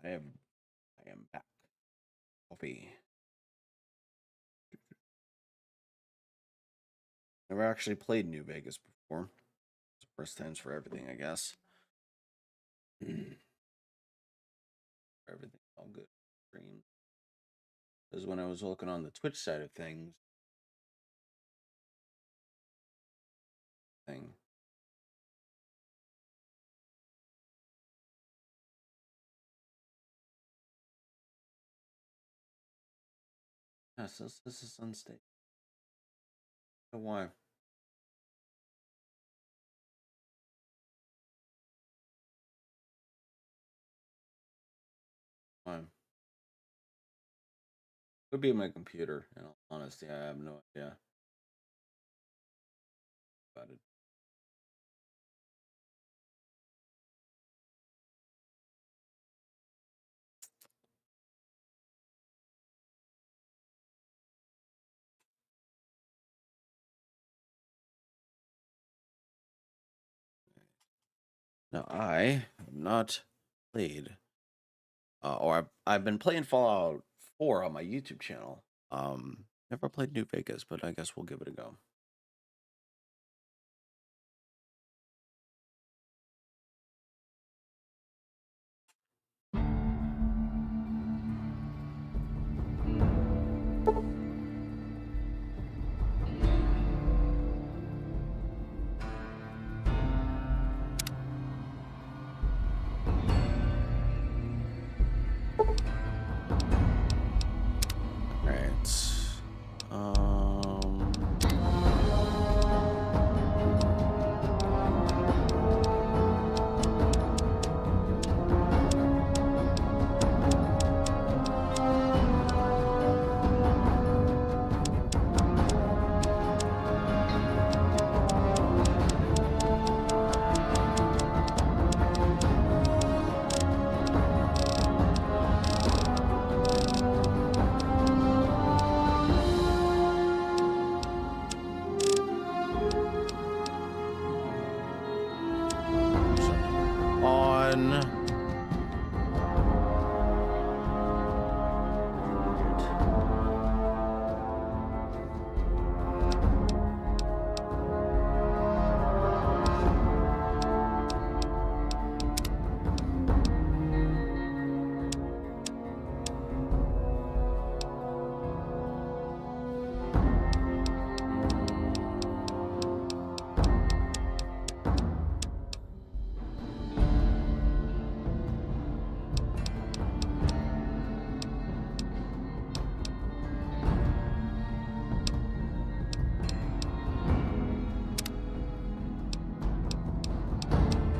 I am back. Coffee. Never actually played New Vegas before. It's first times for everything, I guess. Everything all good. Stream. Because when I was looking on the Twitch side of thing. Yes, this is unstable. Why? Why? Could be my computer. In all honesty, I have no idea about it. Now I have not played, I've been playing Fallout 4 on my YouTube channel. Never played New Vegas, but I guess we'll give it a go.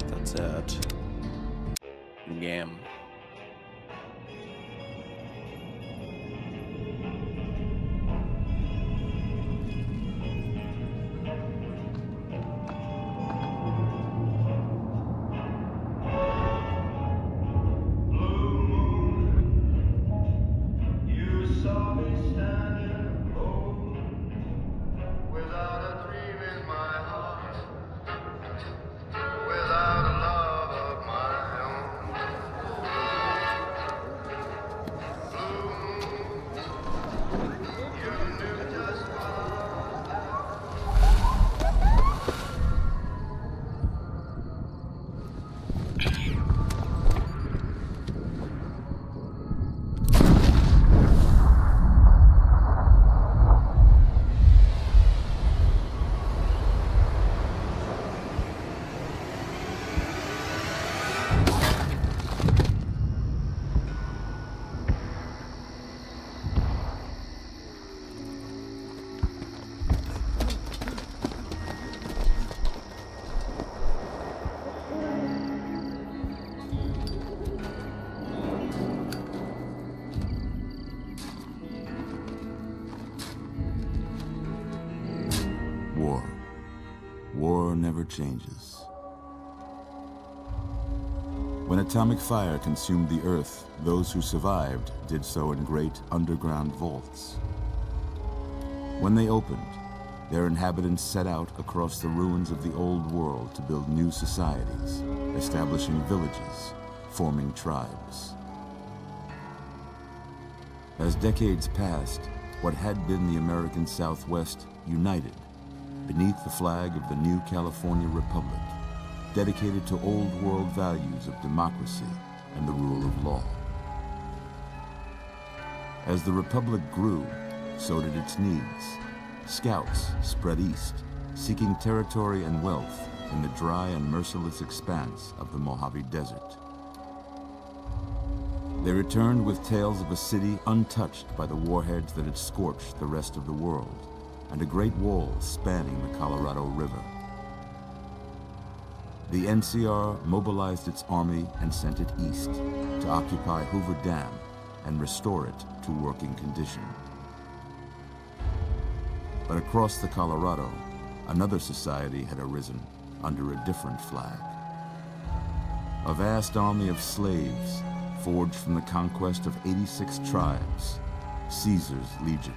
That's it. Yam. War never changes. When atomic fire consumed the Earth, those who survived did so in great underground vaults. When they opened, their inhabitants set out across the ruins of the old world to build new societies, establishing villages, forming tribes. As decades passed, what had been the American Southwest united beneath the flag of the new California Republic, dedicated to old world values of democracy and the rule of law. As the Republic grew, so did its needs. Scouts spread east, seeking territory and wealth in the dry and merciless expanse of the Mojave Desert. They returned with tales of a city untouched by the warheads that had scorched the rest of the world, and a great wall spanning the Colorado River. The NCR mobilized its army and sent it east to occupy Hoover Dam and restore it to working condition. But across the Colorado, another society had arisen under a different flag. A vast army of slaves forged from the conquest of 86 tribes, Caesar's Legion.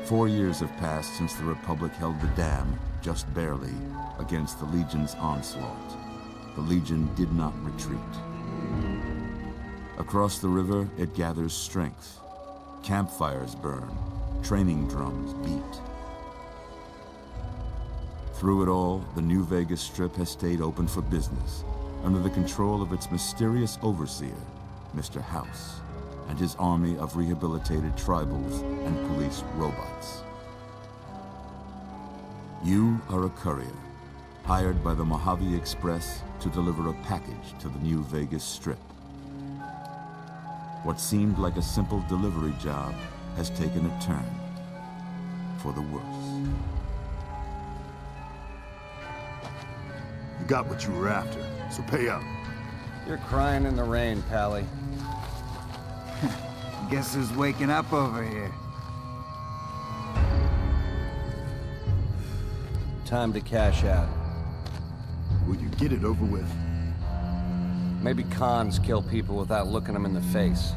4 years have passed since the Republic held the dam, just barely, against the Legion's onslaught. The Legion did not retreat. Across the river, it gathers strength. Campfires burn, training drums beat. Through it all, the New Vegas Strip has stayed open for business, under the control of its mysterious overseer, Mr. House, and his army of rehabilitated tribals and police robots. You are a courier, hired by the Mojave Express to deliver a package to the New Vegas Strip. What seemed like a simple delivery job has taken a turn for the worse. You got what you were after, so pay up. You're crying in the rain, Pally. Guess who's waking up over here? Time to cash out. Will you get it over with? Maybe cons kill people without looking them in the face.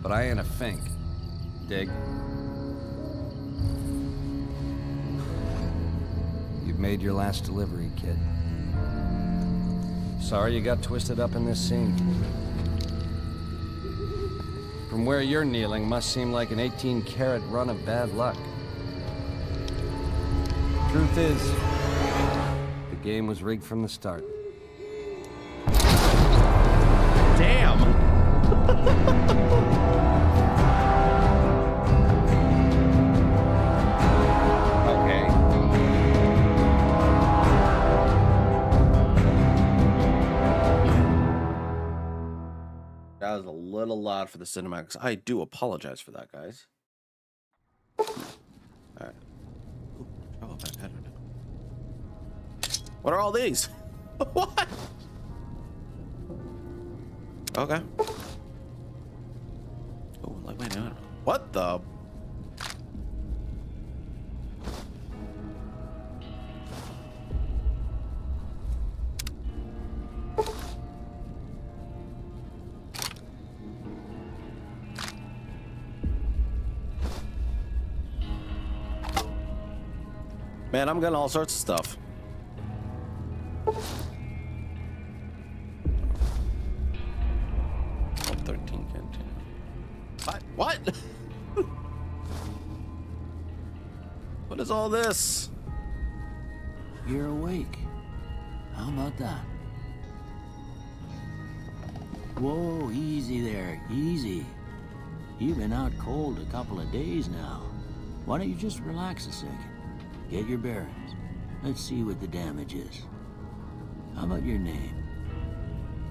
But I ain't a fink. Dig? You've made your last delivery, kid. Sorry you got twisted up in this scene. From where you're kneeling must seem like an 18-carat run of bad luck. Truth is, the game was rigged from the start. Damn! Okay. That was a little loud for the cinematics. I do apologize for that, guys. Alright. Oh, I don't know. What are all these? What? Okay. Oh, like, wait a minute. What the? Man, I'm getting all sorts of stuff. 13 canteen. What? What is all this? You're awake. How about that? Whoa, easy there, easy. You've been out cold a couple of days now. Why don't you just relax a second? Get your bearings. Let's see what the damage is. How about your name?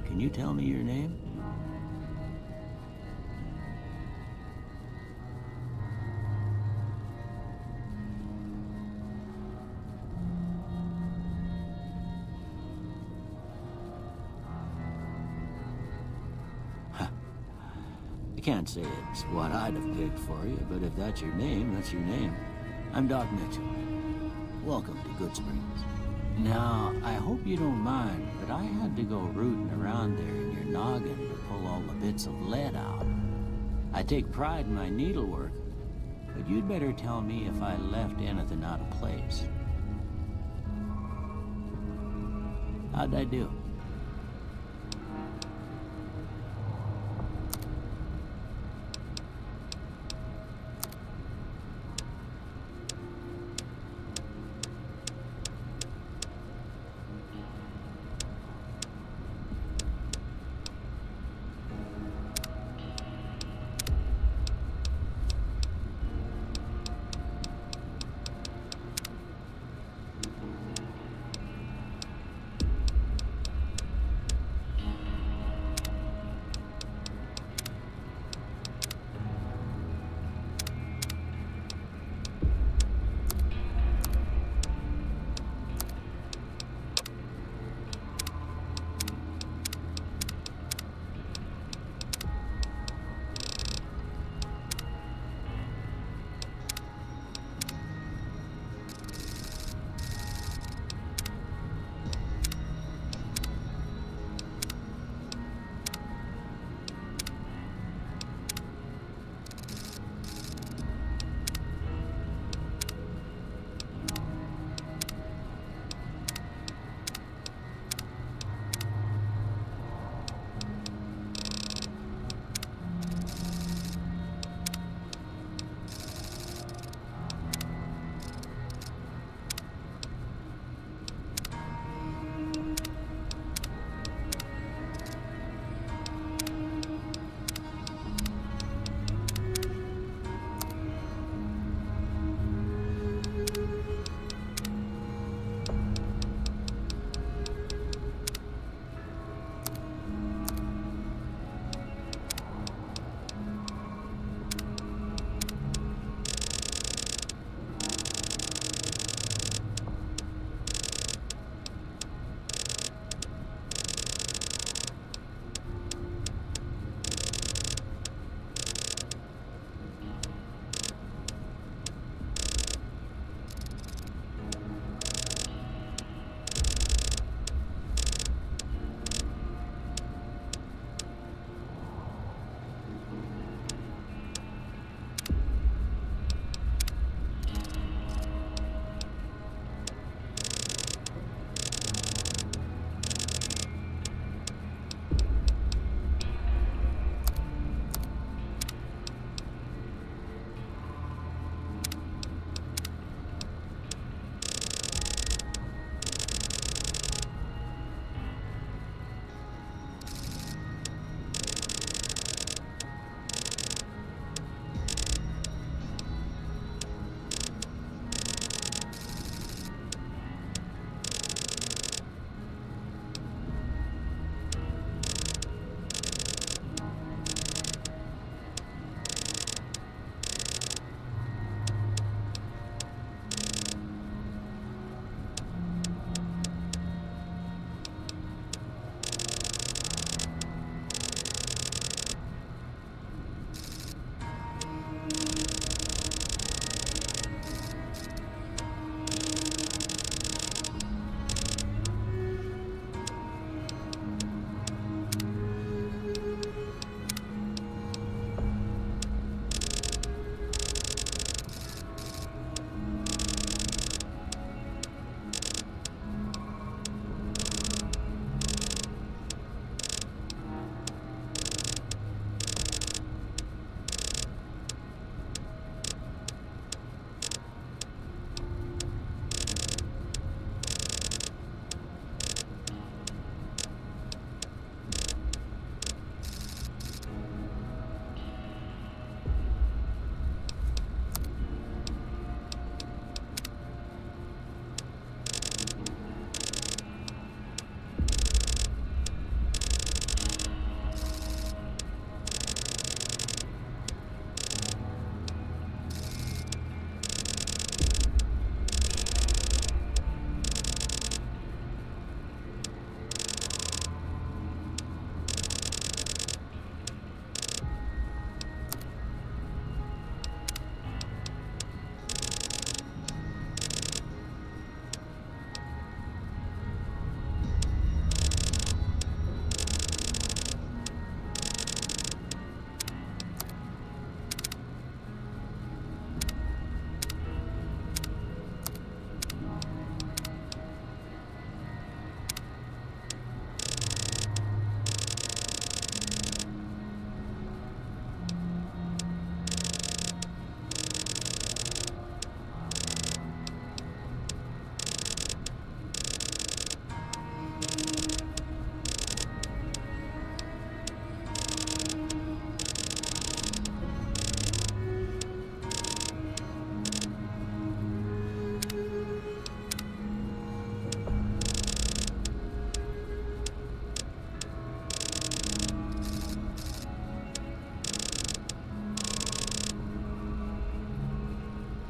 Can you tell me your name? I can't say it's what I'd have picked for you, but if that's your name, that's your name. I'm Doc Mitchell. Welcome to Good Springs. Now, I hope you don't mind, but I had to go rooting around there in your noggin to pull all the bits of lead out. I take pride in my needlework, but you'd better tell me if I left anything out of place. How'd I do?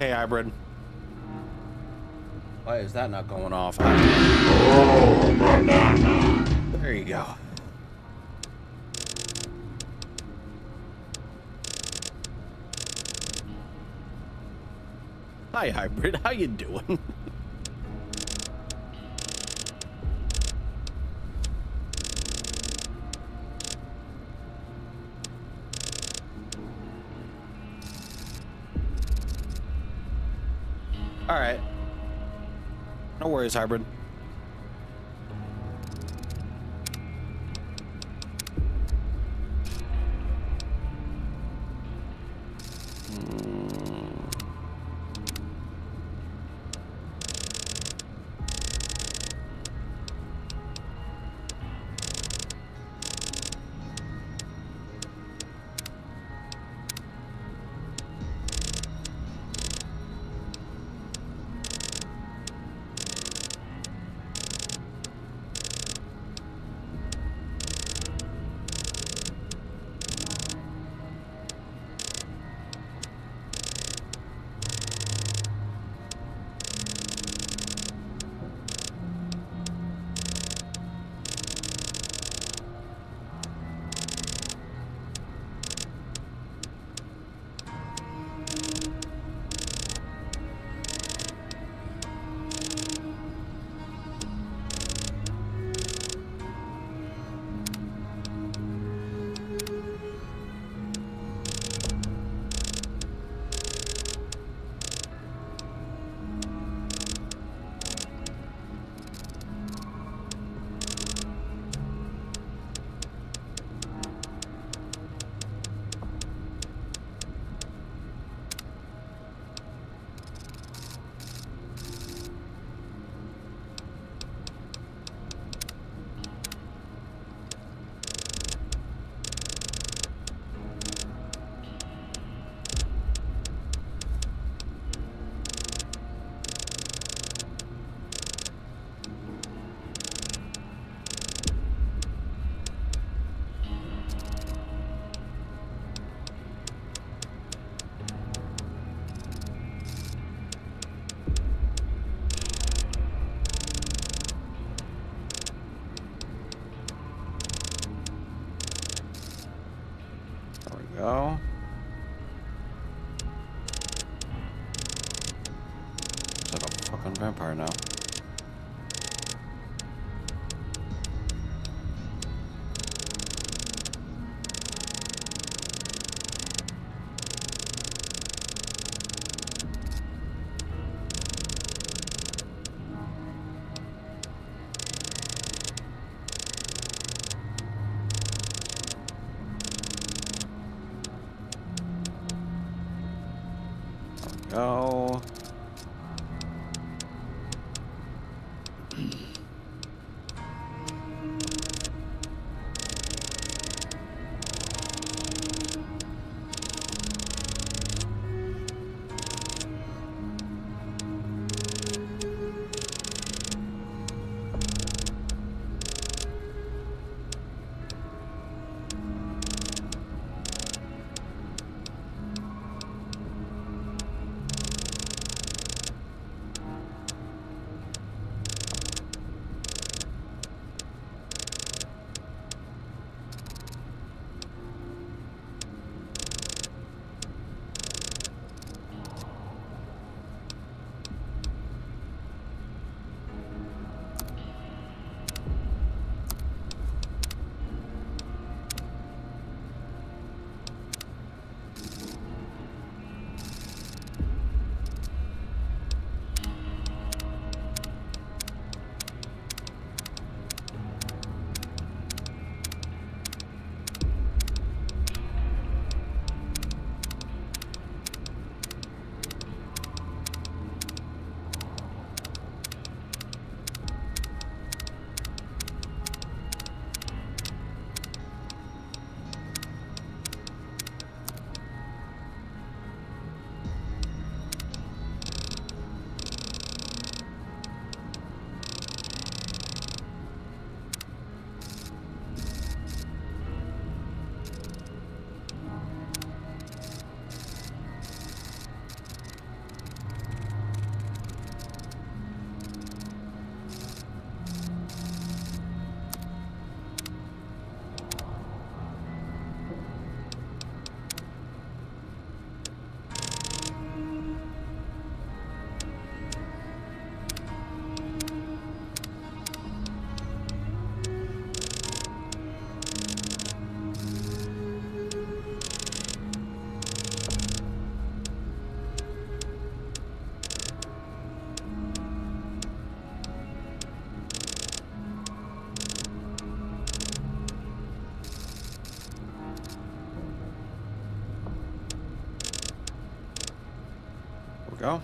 Hey, hybrid. Why is that not going off? There you go. Hi, hybrid. How you doing? All right. No worries, hybrid. Go. Looks like a fucking vampire now. Go. go.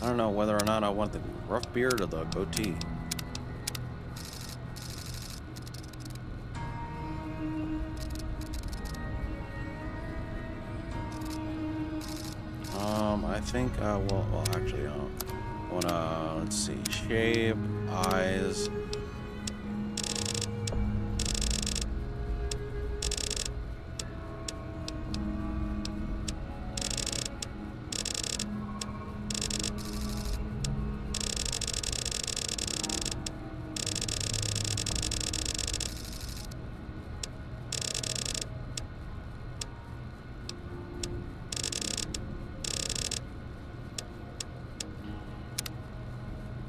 I don't know whether or not I want the rough beard or the goatee. I think, well, actually, I wanna, let's see, shape, eyes.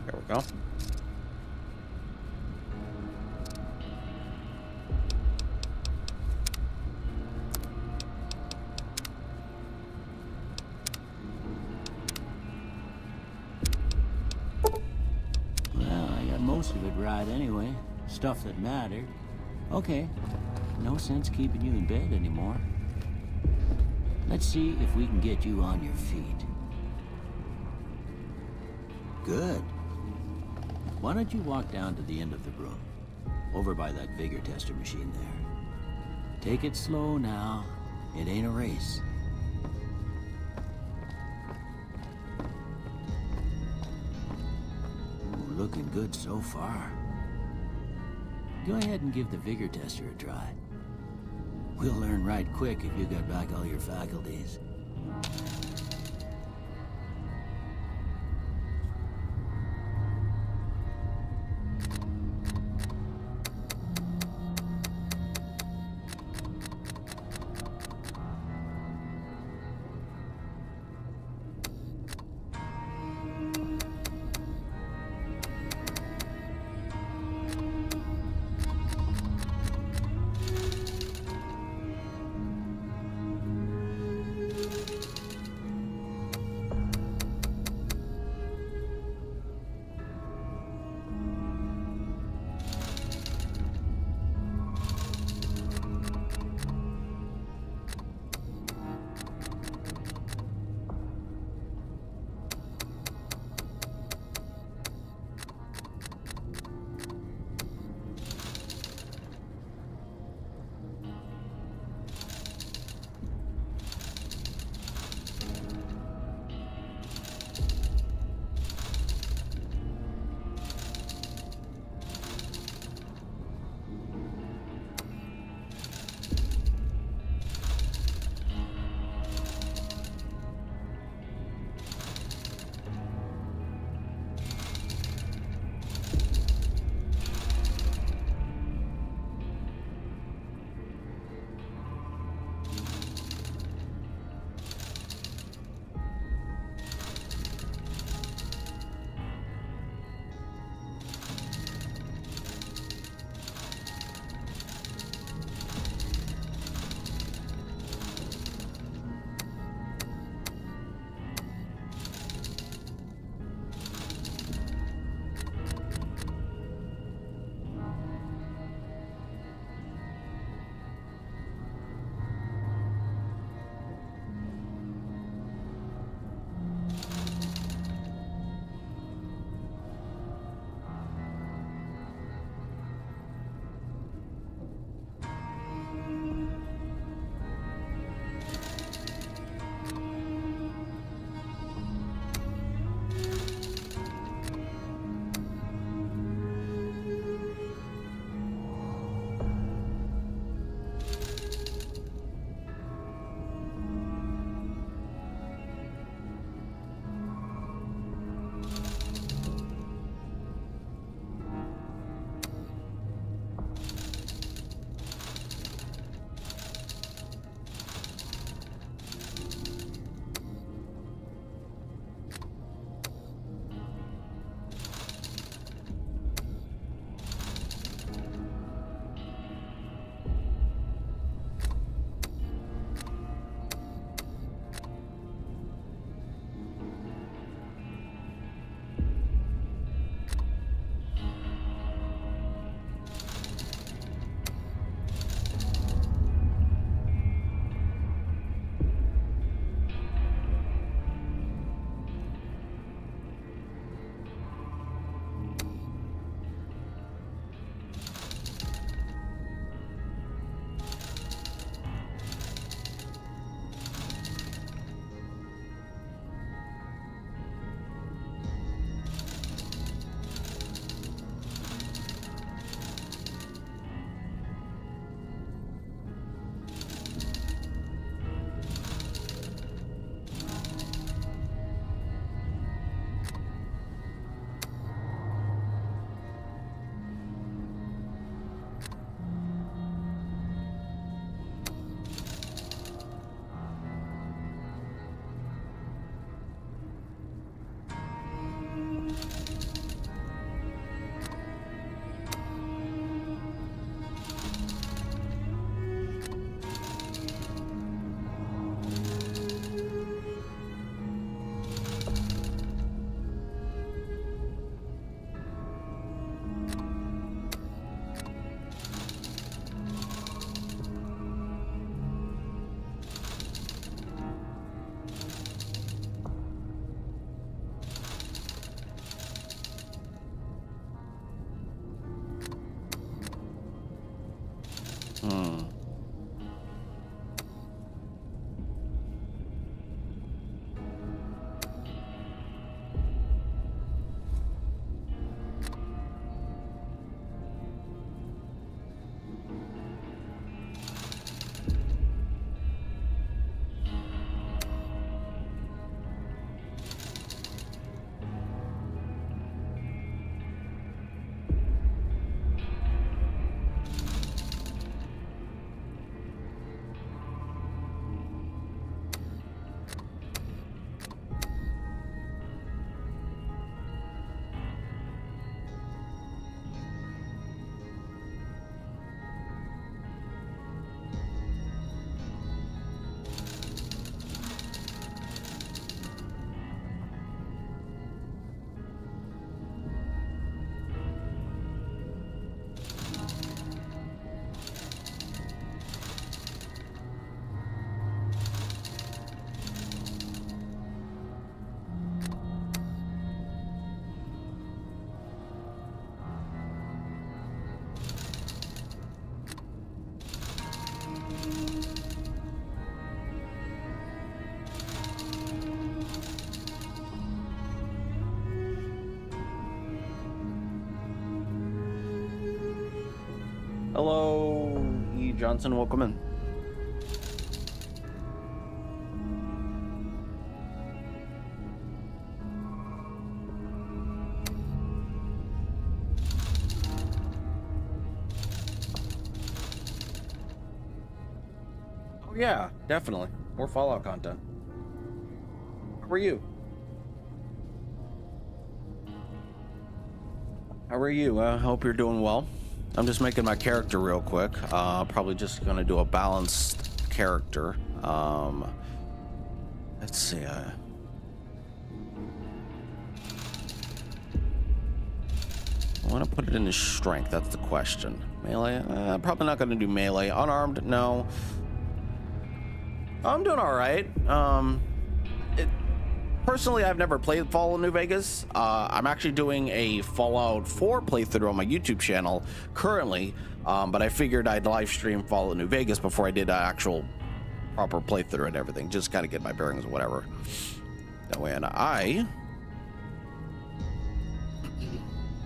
There we go. Well, I got most of it right anyway. Stuff that mattered. Okay, no sense keeping you in bed anymore. Let's see if we can get you on your feet. Good. Why don't you walk down to the end of the room, over by that vigor tester machine there. Take it slow now. It ain't a race. Ooh, looking good so far. Go ahead and give the vigor tester a try. We'll learn right quick if you got back all your faculties. Hello, E. Johnson. Welcome in. Oh yeah, definitely. More Fallout content. How are you? How are you? I hope you're doing well. I'm just making my character real quick. Probably just gonna do a balanced character. Let's see. I want to put it into strength. That's the question. Melee? Probably not gonna do melee. Unarmed? No. I'm doing all right. Personally, I've never played Fallout New Vegas. I'm actually doing a Fallout 4 playthrough on my YouTube channel currently, but I figured I'd live stream Fallout New Vegas before I did an actual proper playthrough and everything, just kind of get my bearings or whatever. That way,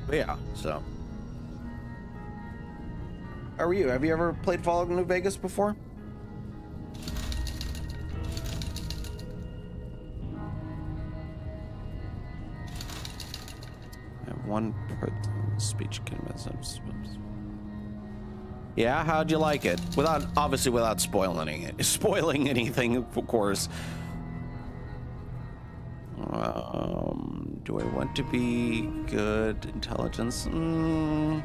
but yeah, so. How are you? Have you ever played Fallout New Vegas before? One speech convinces. Yeah, how'd you like it? Obviously without spoiling anything, of course. Do I want to be good intelligence? All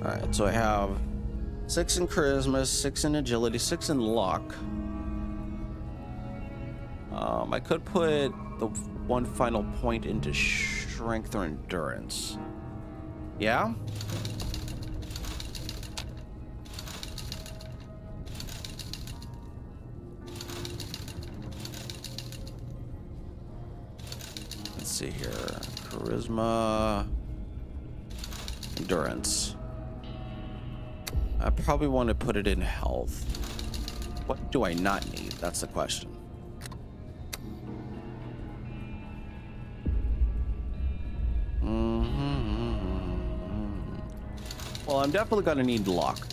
right, so I have 6 in charisma, 6 in agility, 6 in luck. I could put the one final point into strength or endurance. Yeah? Let's see here. Charisma, endurance. I probably want to put it in health. What do I not need? That's the question. Well, I'm definitely going to need luck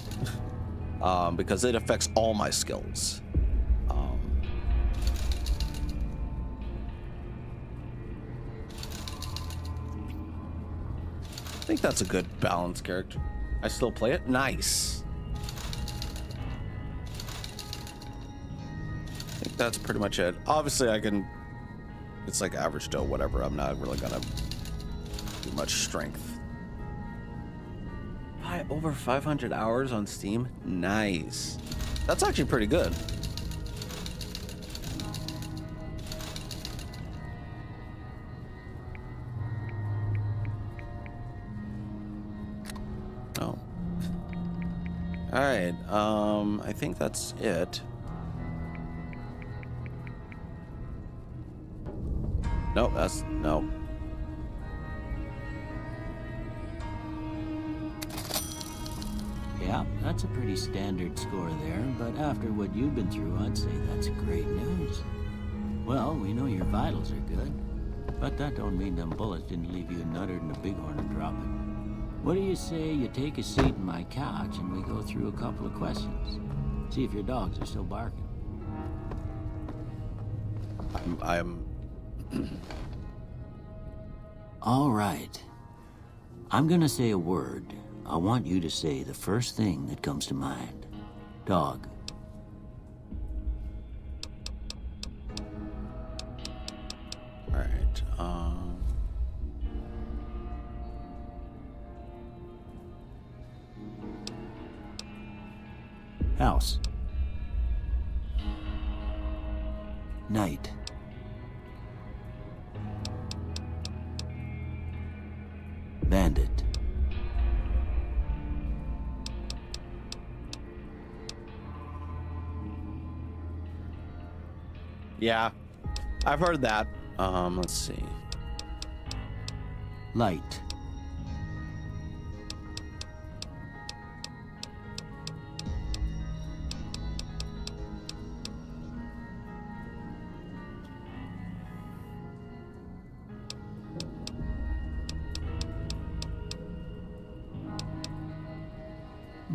because it affects all my skills. I think that's a good balanced character. I still play it. Nice. I think that's pretty much it. Obviously, it's like average Joe, whatever. I'm not really gonna do much strength. Over 500 hours on Steam. Nice. That's actually pretty good. Oh. All right. I think that's it. Nope. Nope. Yeah, that's a pretty standard score there, but after what you've been through, I'd say that's great news. Well, we know your vitals are good, but that don't mean them bullets didn't leave you nuttered in a bighorn and drop it. What do you say you take a seat in my couch and we go through a couple of questions? See if your dogs are still barking. I'm All right. I'm gonna say a word. I want you to say the first thing that comes to mind. Dog. all right. House. Night. Bandit. Yeah, I've heard that. Let's see. Light.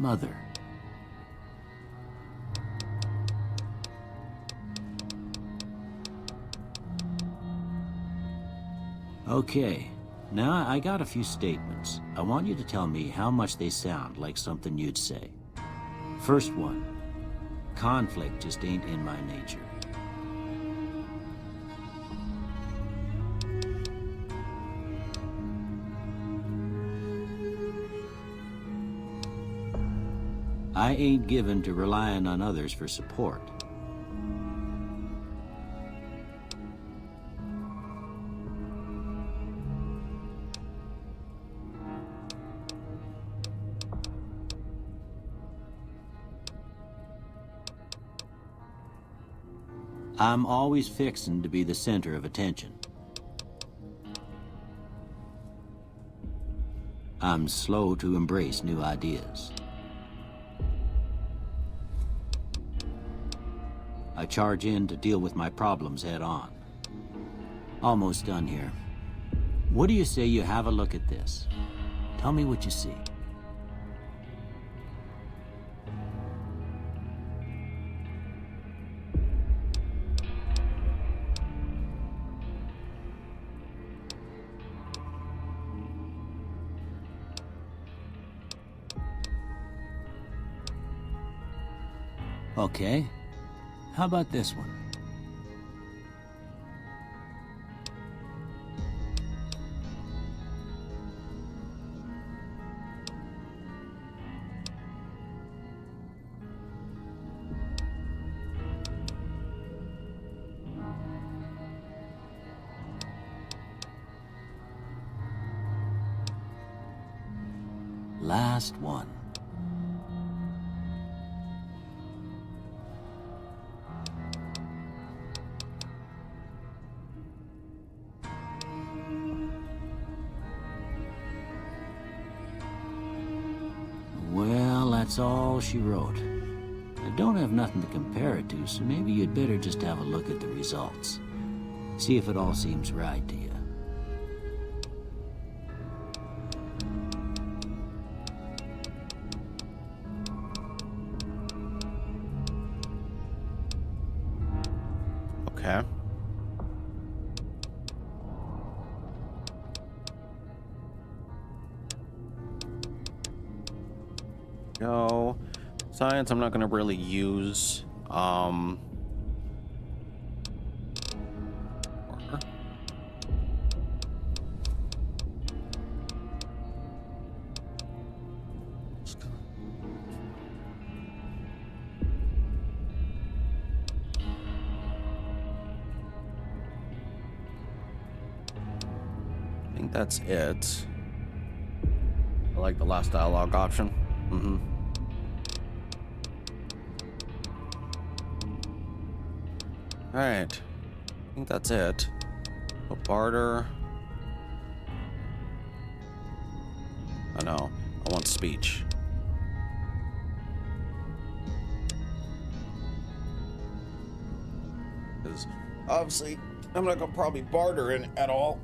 mother. Okay, now I got a few statements. I want you to tell me how much they sound like something you'd say. First one, conflict just ain't in my nature. I ain't given to relying on others for support. I'm always fixin' to be the center of attention. I'm slow to embrace new ideas. I charge in to deal with my problems head on. Almost done here. What do you say you have a look at this? Tell me what you see. Okay. How about this one? Last one. Well, that's all she wrote. I don't have nothing to compare it to, so maybe you'd better just have a look at the results. See if it all seems right to you. Okay. No. Science I'm not going to really use. Or- I think that's it. I like the last dialogue option. Mm-hmm. Alright. I think that's it. Oh, barter. Oh no. I want speech. Because obviously I'm not gonna probably barter in at all.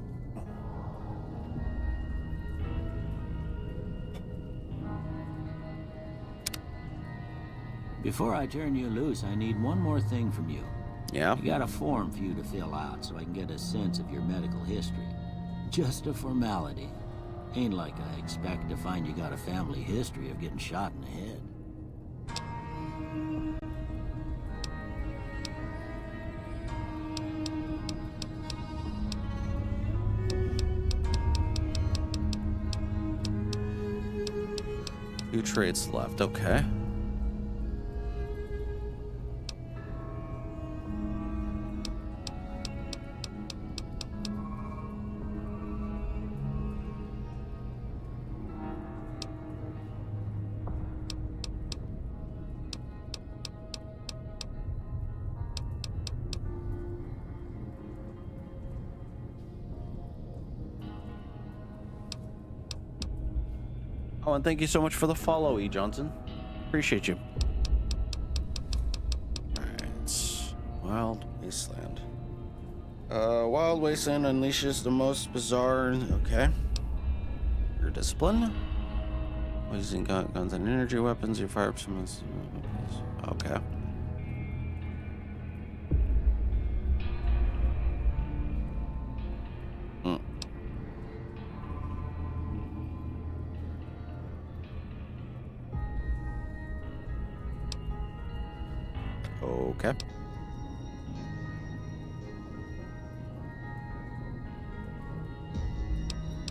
Before I turn you loose, I need one more thing from you. Yeah. I got a form for you to fill out so I can get a sense of your medical history. Just a formality. Ain't like I expect to find you got a family history of getting shot in the head. Two traits left. Okay. Oh, and thank you so much for the follow, E. Johnson. Appreciate you. Alright. Wild Wasteland. Wild Wasteland unleashes the most bizarre... Okay. Your discipline. Using guns and energy weapons, you fire up some. Okay. Mm. Okay.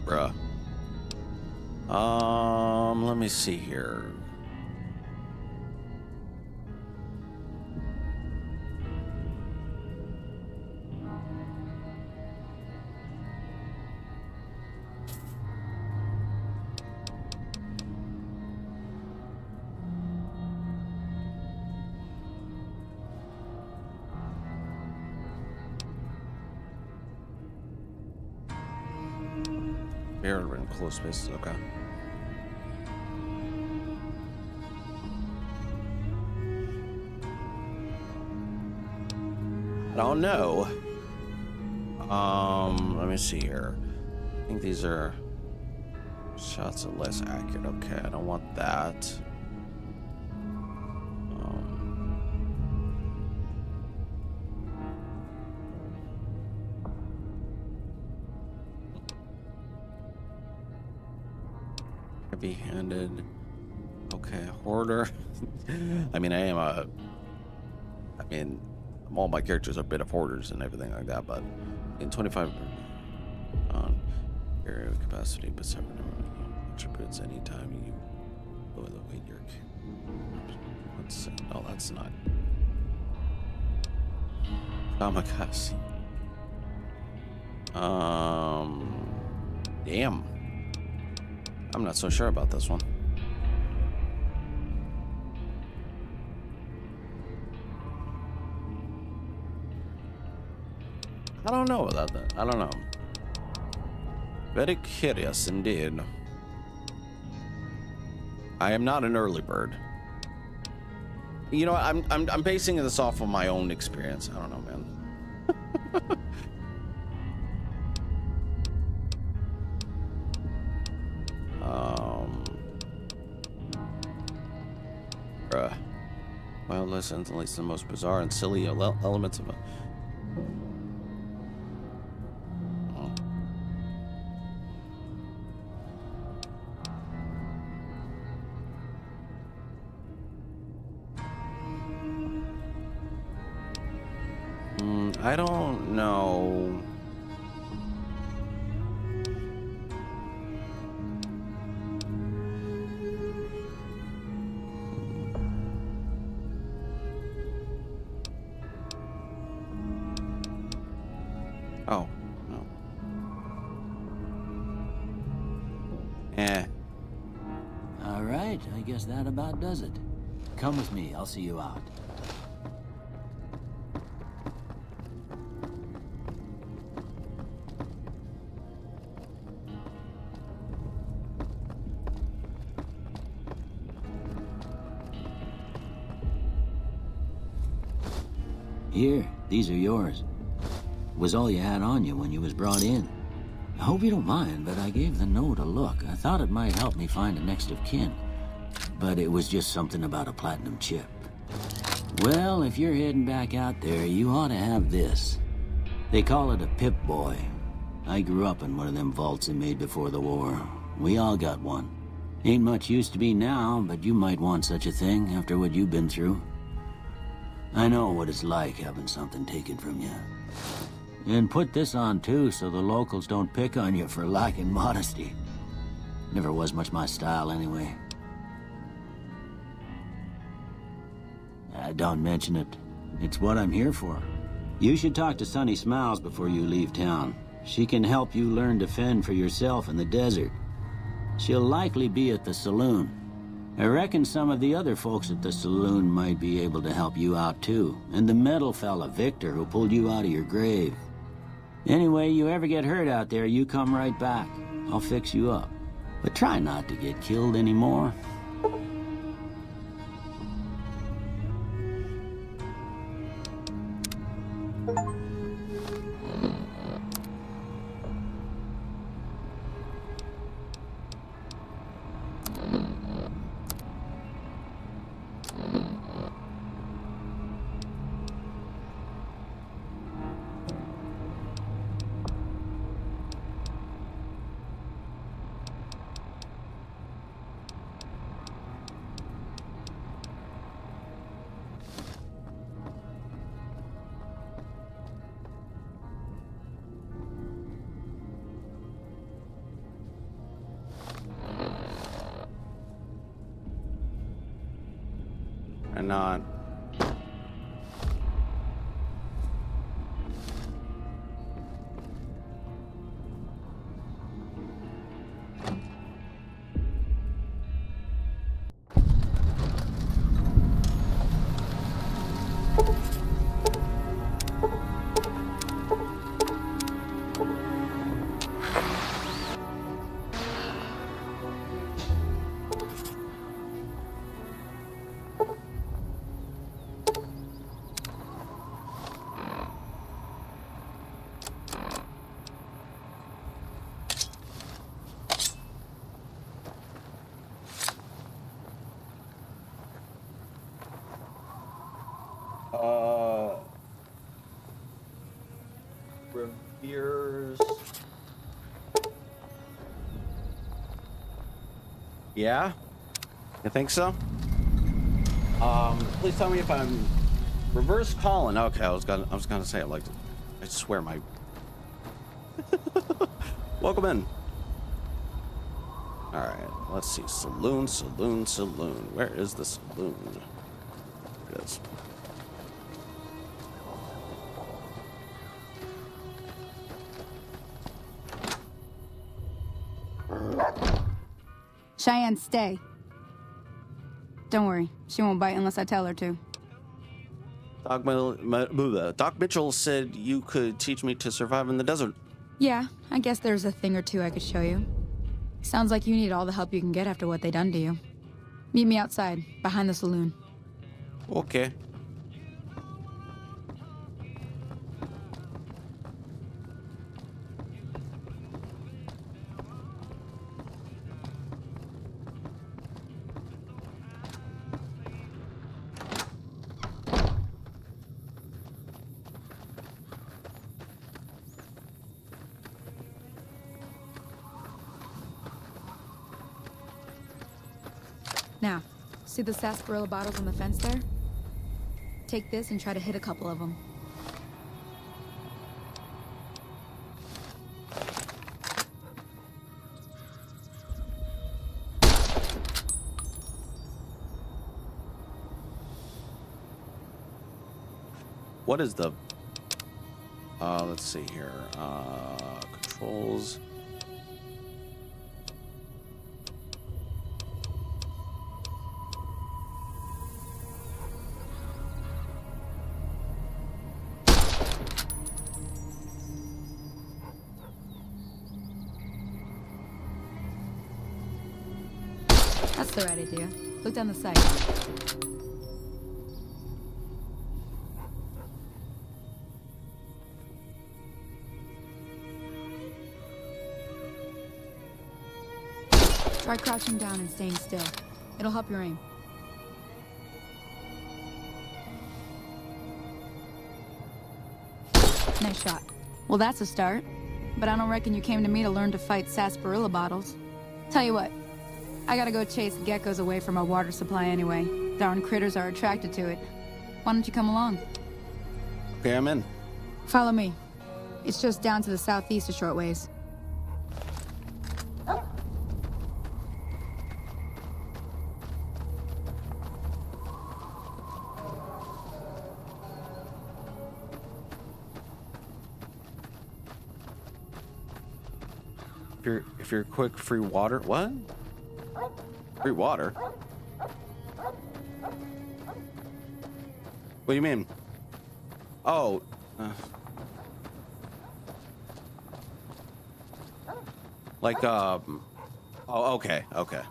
Bruh. Let me see here. Barrel in close spaces, okay. I don't know. Let me see here. I think these are shots are less accurate. Okay, I don't want that. Heavy-handed. Okay, hoarder. I mean, all my characters are a bit of hoarders and everything like that, but in 25 area capacity, but several attributes anytime you go the weight your. No, that's not. Kamikaze. Damn. I'm not so sure about this one. I don't know about that. I don't know. Very curious indeed. I am not an early bird. You know, I'm basing this off of my own experience. I don't know, man. Wild lessons, at least the most bizarre and silly elements of it. I don't know. Oh, no. All right, I guess that about does it. Come with me, I'll see you out. Here, these are yours. Was all you had on you when you was brought in. I hope you don't mind, but I gave the note a look. I thought it might help me find a next of kin. But it was just something about a platinum chip. Well, if you're heading back out there, you ought to have this. They call it a Pip-Boy. I grew up in one of them vaults they made before the war. We all got one. Ain't much use to be now, but you might want such a thing after what you've been through. I know what it's like having something taken from you. And put this on too, so the locals don't pick on you for lacking modesty. Never was much my style anyway. Don't mention it. It's what I'm here for. You should talk to Sunny Smiles before you leave town. She can help you learn to fend for yourself in the desert. She'll likely be at the saloon. I reckon some of the other folks at the saloon might be able to help you out too. And the metal fella, Victor, who pulled you out of your grave. Anyway, you ever get hurt out there, you come right back. I'll fix you up. But try not to get killed anymore. not? Revere's. Yeah? You think so? Please tell me if I'm reverse calling. Okay, I was gonna say it like, I swear my. Welcome in. All right, let's see. Saloon. Where is the saloon? There it is. Cheyenne, stay. Don't worry, she won't bite unless I tell her to. Doc Mitchell said you could teach me to survive in the desert. Yeah, I guess there's a thing or two I could show you. Sounds like you need all the help you can get after what they done to you. Meet me outside, behind the saloon. Okay. Now, see the sarsaparilla bottles on the fence there? Take this and try to hit a couple of them. What is the let's see here. Controls. That's the right idea. Look down the sight. Try crouching down and staying still. It'll help your aim. Nice shot. Well, that's a start. But I don't reckon you came to me to learn to fight sarsaparilla bottles. Tell you what, I gotta go chase geckos away from our water supply anyway. Darn critters are attracted to it. Why don't you come along? Okay, I'm in. Follow me. It's just down to the southeast a short ways. If you're quick, free water. What? Free water? What do you mean? Oh. Like, oh, okay, okay.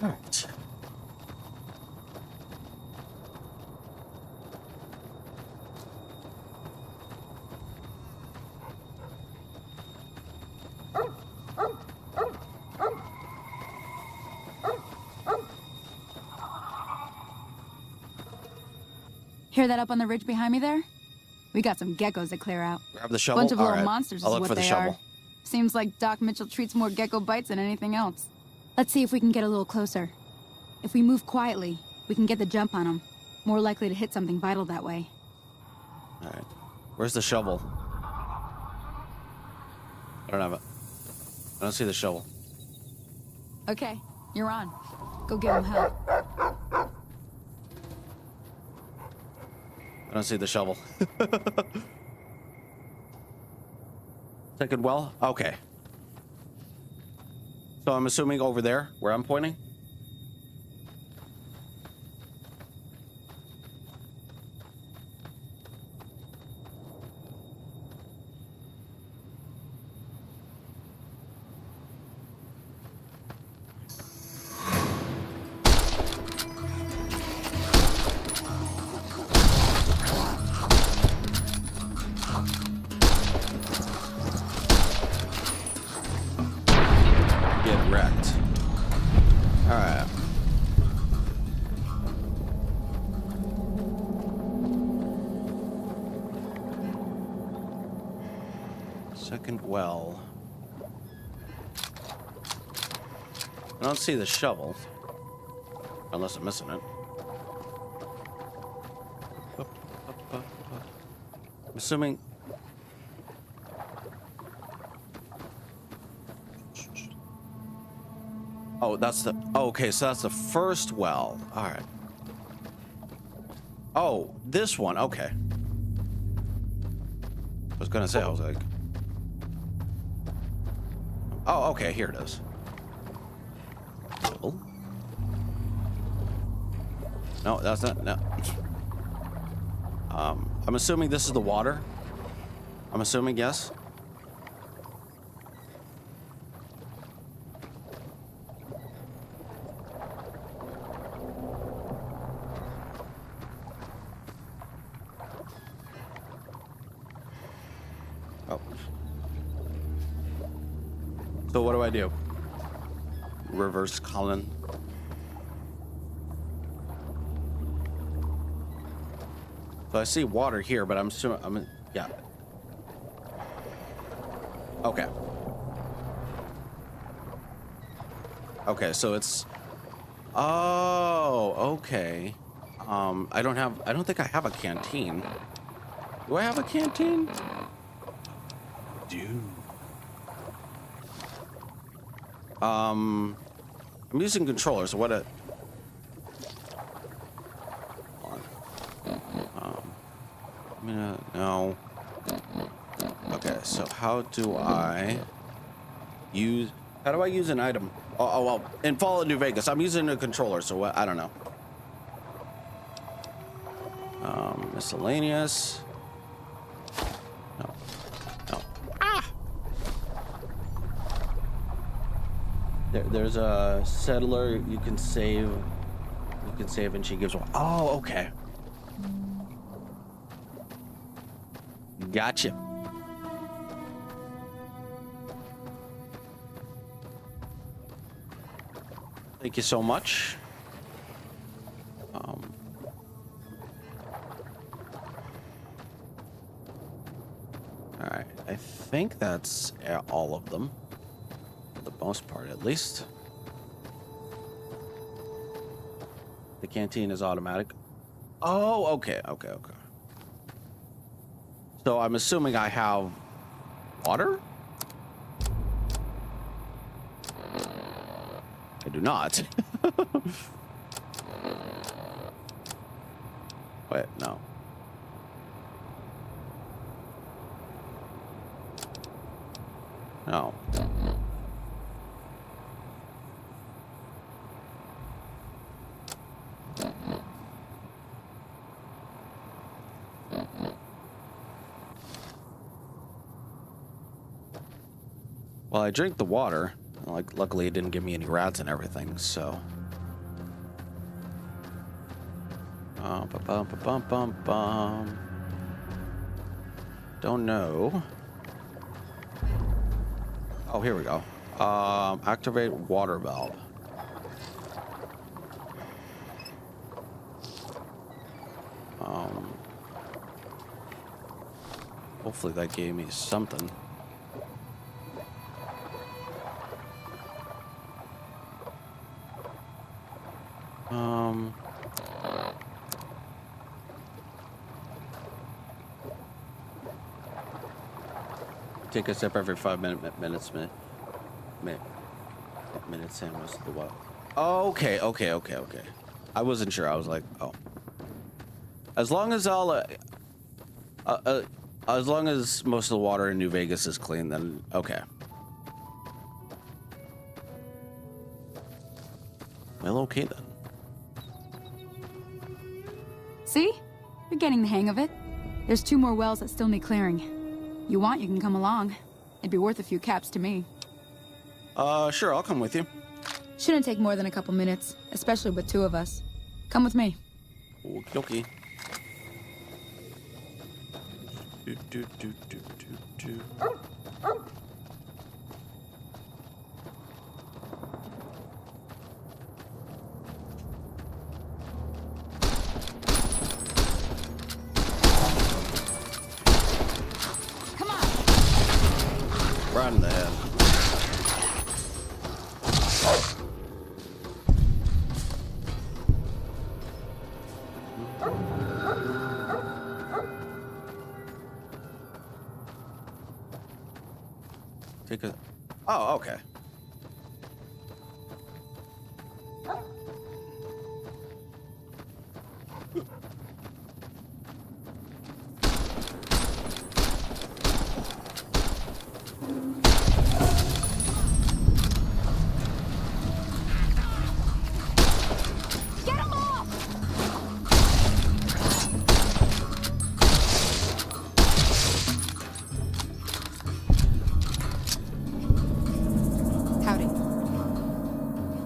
All right. Hear that up on the ridge behind me there? We got some geckos to clear out. Grab the shovel. Bunch of All little right. monsters I'll is look what for the they shovel. are. Seems like Doc Mitchell treats more gecko bites than anything else. Let's see if we can get a little closer. If we move quietly, we can get the jump on them. More likely to hit something vital that way. All right. Where's the shovel? I don't have it. I don't see the shovel. Okay, you're on. Go give him help. I don't see the shovel. Second well? Okay. So I'm assuming over there, where I'm pointing? Get wrecked. All right. Second well. I don't see the shovel. Unless I'm missing it. I'm assuming... Oh, that's the... Oh, okay, so that's the first well. All right. Oh, this one. Okay. I was gonna say, I was like... Oh, okay, here it is. Cool. No, that's not... No. I'm assuming this is the water. I'm assuming, yes. Oh. So what do I do? Reverse Colin. So I see water here, but I'm assuming, yeah. Okay. Okay, so it's... Oh, okay. I don't think I have a canteen. Do I have a canteen? Dude. I'm using controller, so what a... No. Okay, so how do I use an item? Oh well, in Fallout New Vegas, I'm using a controller, so I don't know. Miscellaneous. No. No. Ah! There's a settler you can save. You can save and she gives one. Oh, okay. Gotcha. Thank you so much. All right, I think that's all of them, for the most part, at least. The canteen is automatic. Oh, okay. So I'm assuming I have water? I do not. Wait, no. No. Well, I drank the water. Like, luckily it didn't give me any rats and everything, so. Ba-bum. Don't know. Oh, here we go. Activate water valve. Hopefully that gave me something. Take a sip every 5 minutes. minutes and was the what? Okay. I wasn't sure. I was like, oh. As long as as long as most of the water in New Vegas is clean, then okay. Well, okay then. See? You're getting the hang of it. There's 2 more wells that still need clearing. You want, you can come along. It'd be worth a few caps to me. Sure, I'll come with you. Shouldn't take more than a couple minutes, especially with 2 of us. Come with me. Okie dokie. Do. Come on! Right in the head. Take a... Oh, okay. Get him off! Howdy.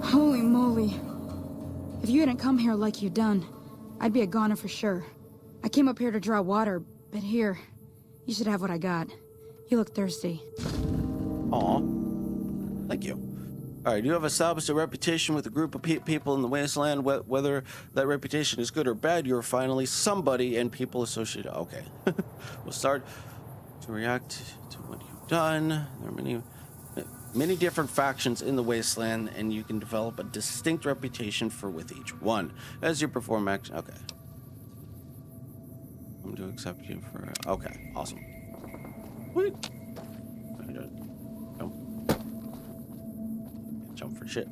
Holy moly. If you hadn't come here like you done, I'd be a goner for sure. I came up here to draw water, but here, you should have what I got. You look thirsty. Aw. Thank you. All right, you have established a reputation with a group of people in the wasteland. Whether that reputation is good or bad, you're finally somebody, and people associate. Okay. We'll start to react to what you've done. There are many different factions in the wasteland, and you can develop a distinct reputation with each one as you perform action. Okay. I'm to accept you for. Okay, awesome. Wait. Jump for shit.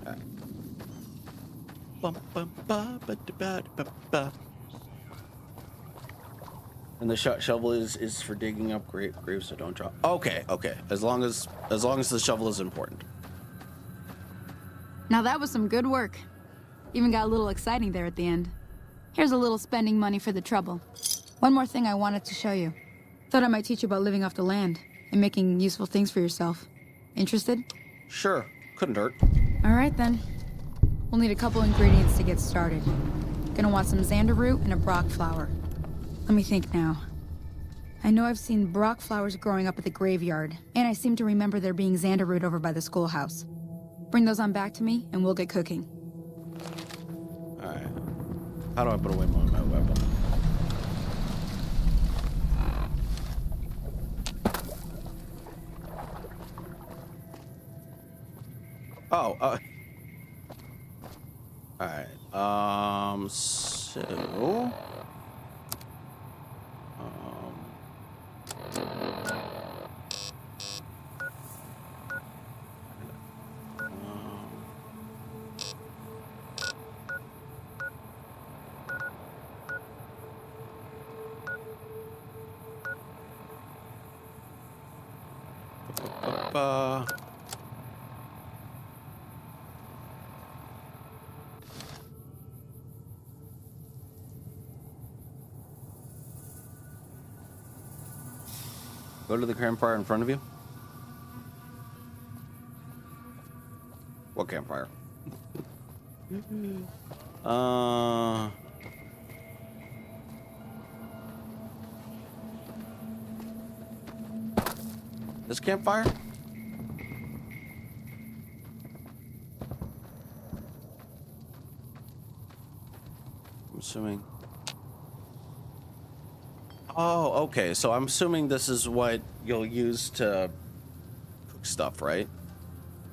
Okay. And the shovel is for digging up graves, so don't drop. Okay. As long as the shovel is important. Now that was some good work. Even got a little exciting there at the end. Here's a little spending money for the trouble. One more thing I wanted to show you. Thought I might teach you about living off the land and making useful things for yourself. Interested? Sure, couldn't hurt. All right then. We'll need a couple ingredients to get started. Gonna want some xander root and a brock flower. Let me think now. I know I've seen brock flowers growing up at the graveyard, and I seem to remember there being xander root over by the schoolhouse. Bring those on back to me, and we'll get cooking. All right. How do I put away my weapon? Oh, all right. So, go to the campfire in front of you. What campfire? This campfire? I'm assuming. Oh, okay. So I'm assuming this is what you'll use to cook stuff, right?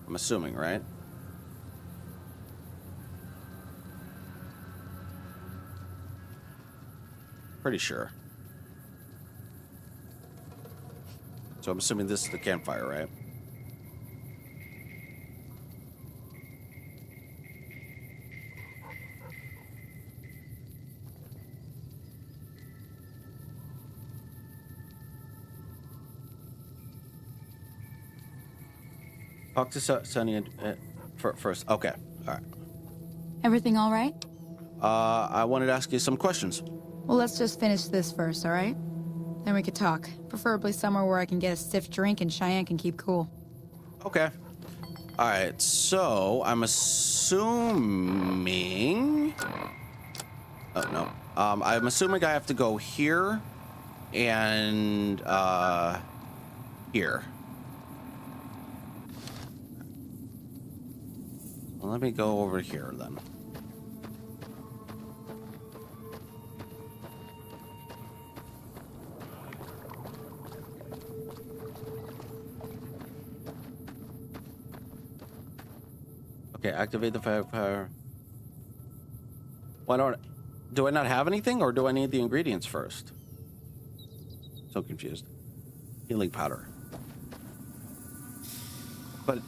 I'm assuming, right? Pretty sure. So I'm assuming this is the campfire, right? Talk to Sunny first. Okay. All right. Everything all right? I wanted to ask you some questions. Well, let's just finish this first, all right? Then we could talk. Preferably somewhere where I can get a stiff drink and Cheyenne can keep cool. Okay. All right. So I'm assuming. Oh no. I'm assuming I have to go here and here. Well, let me go over here then. Okay, activate the fire. Why don't... Do I not have anything, or do I need the ingredients first? So confused. Healing powder. But...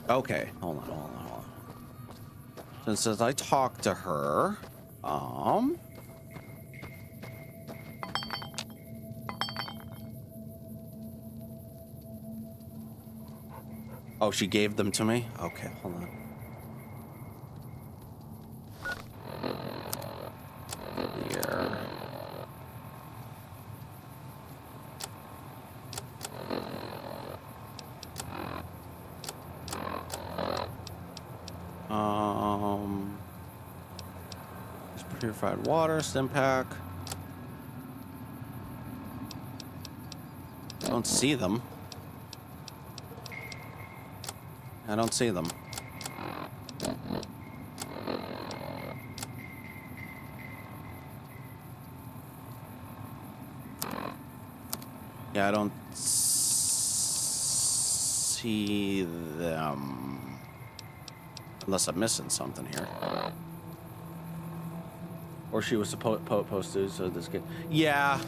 Okay, hold on. So it says I talked to her. Oh, she gave them to me? Okay, hold on. Here. It's purified water, stim pack. I don't see them. I don't see them. Yeah, I don't see them. Unless I'm missing something here. Or she was supposed to, so this kid. Yeah,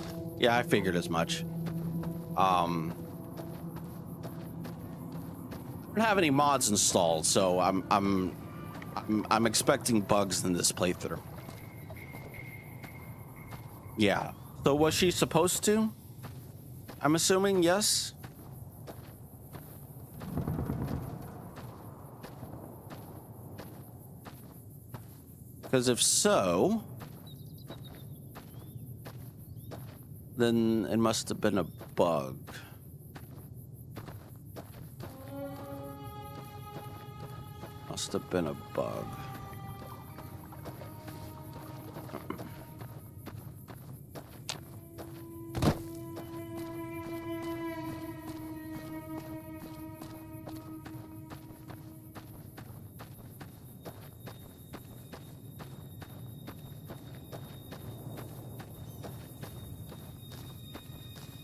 I figured as much. I don't have any mods installed, so I'm expecting bugs in this playthrough. Yeah. So was she supposed to? I'm assuming yes. Because if so, then it must have been a bug. Must have been a bug.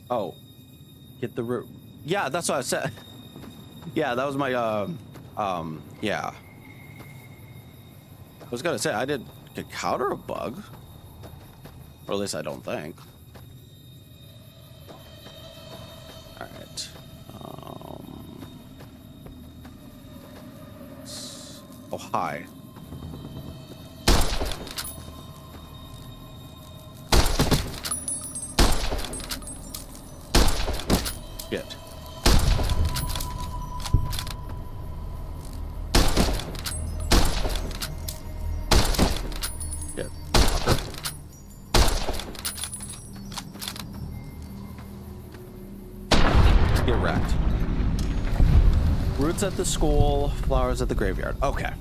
Oh, get the root. Yeah, that's what I said. Yeah, that was my, yeah. I was gonna say, I didn't counter a bug. Or at least I don't think. Alright. Oh, hi. Shit. Shit. Get wrecked. Roots at the school, flowers at the graveyard. Okay.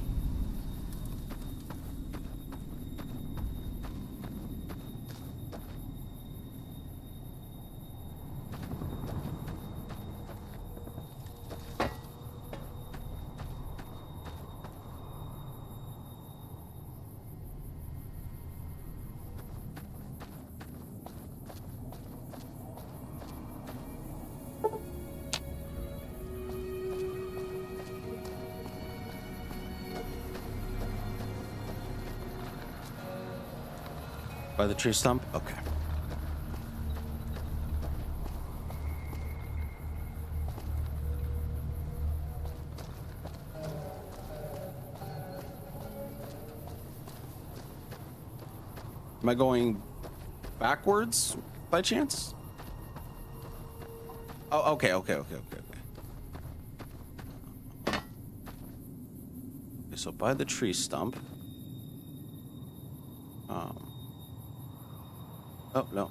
By the tree stump? Okay. Am I going backwards by chance? Oh, okay. Okay, so by the tree stump. Oh, no.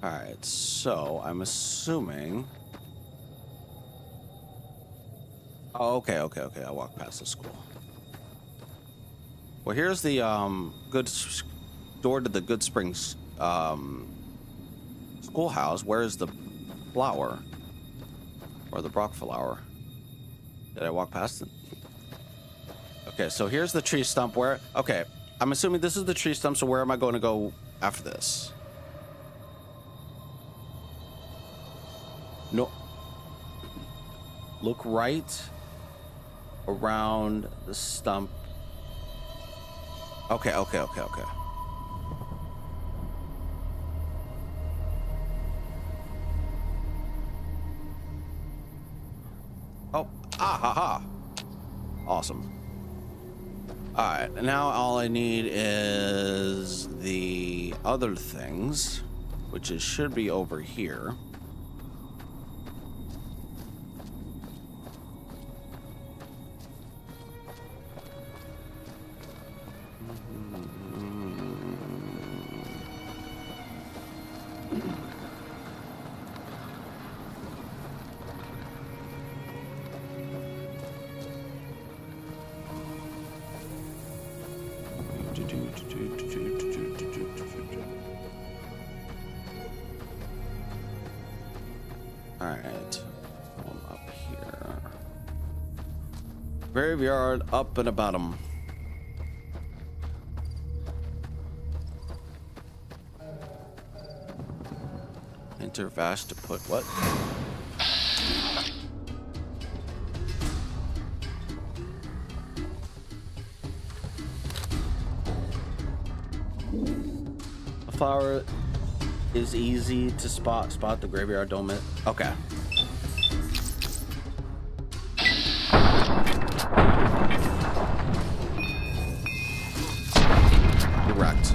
Alright, so I'm assuming... Oh, okay. I walk past the school. Well, here's the door to the Good Springs schoolhouse. Where's the flower? Or the Brock flower? Did I walk past it? Okay, so here's the tree stump where... Okay, I'm assuming this is the tree stump, so where am I going to go after this? No. Look right around the stump. Okay. Oh, ha. Awesome. All right, and now all I need is the other things, which should be over here. All right, I'm up here. Graveyard up and about 'em. Enter Vash to put what? A flower is easy to spot. Spot the graveyard, don't miss. Okay. Correct.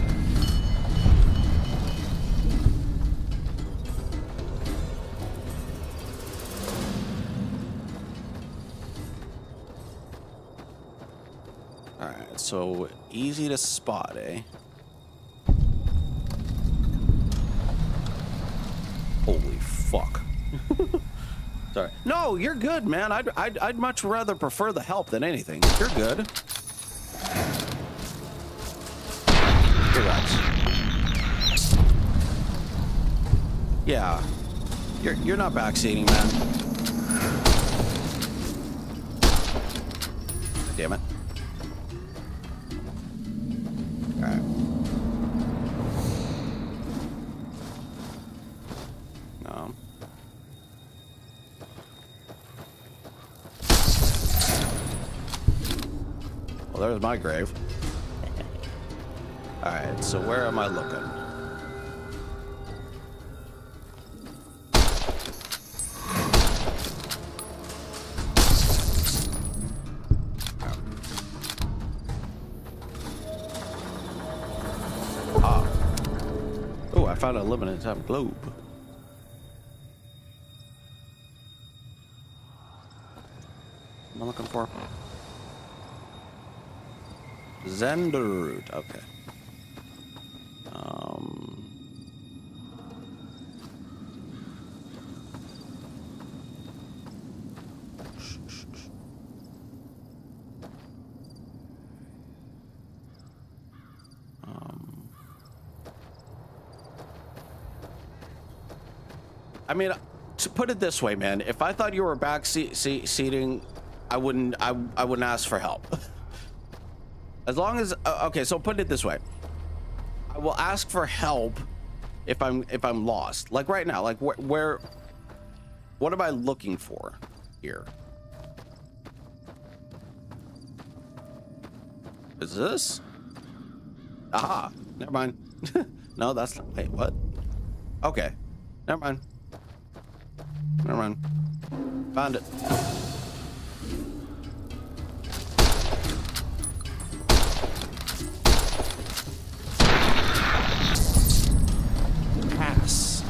All right, so easy to spot, eh? Holy fuck. Sorry. No, you're good, man. I'd much rather prefer the help than anything. You're good. Correct. Yeah. You're not backseating, man. Damn it. All right. No. Well, there's my grave. All right, so where am I looking? Oh, I found a limited time globe. What am I looking for? Zenderroot. Okay. I mean, to put it this way, man, if I thought you were back seating, I wouldn't ask for help. As long as okay, so put it this way, I will ask for help if I'm lost. Like right now, like where what am I looking for here? Is this? Aha, never mind. No, that's not, wait, what? Okay, never mind. Never mind. Found it. pass.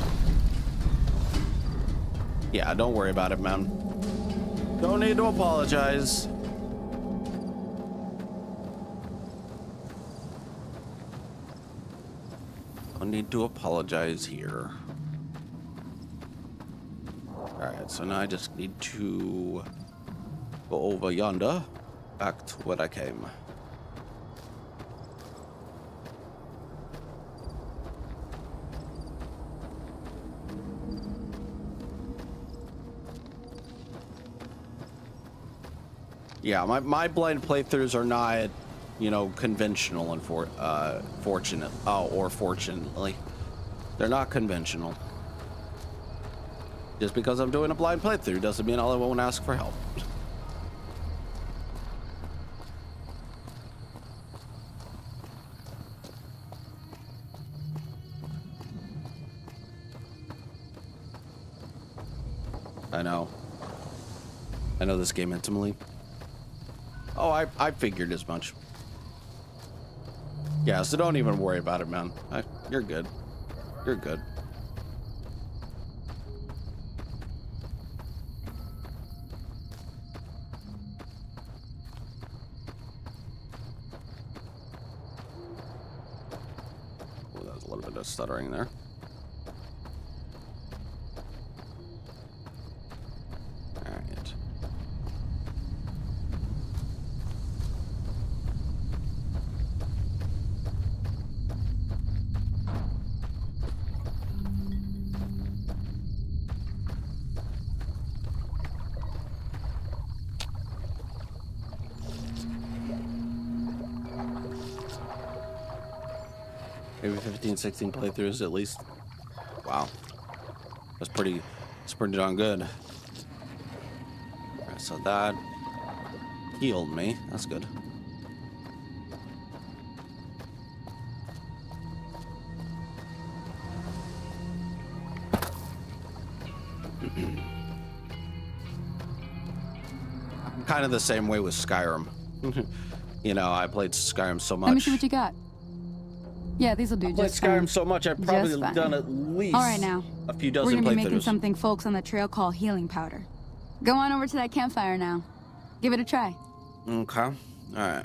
Yeah, don't worry about it, man. Don't need to apologize. Don't need to apologize here. Alright, so now I just need to go over yonder, back to where I came. Yeah, my blind playthroughs are not, you know, conventional and fortunately. They're not conventional. Just because I'm doing a blind playthrough doesn't mean I won't ask for help. I know. I know this game intimately. Oh, I figured as much. Yeah, so don't even worry about it, man. You're good. You're good. Oh, there's a little bit of stuttering there. All right. Maybe 15, 16 playthroughs at least. Wow. That's pretty darn good. Alright, so that healed me. That's good. I'm kind of the same way with Skyrim. You know, I played Skyrim so much. Let me see what you got. Yeah, these will do Played just Skyrim fine. so much, I've probably Just fine. done at least All right, now. a few We're dozen gonna be making playthroughs. something folks on the trail call healing powder. Go on over to that campfire now. Give it a try. Okay. All right.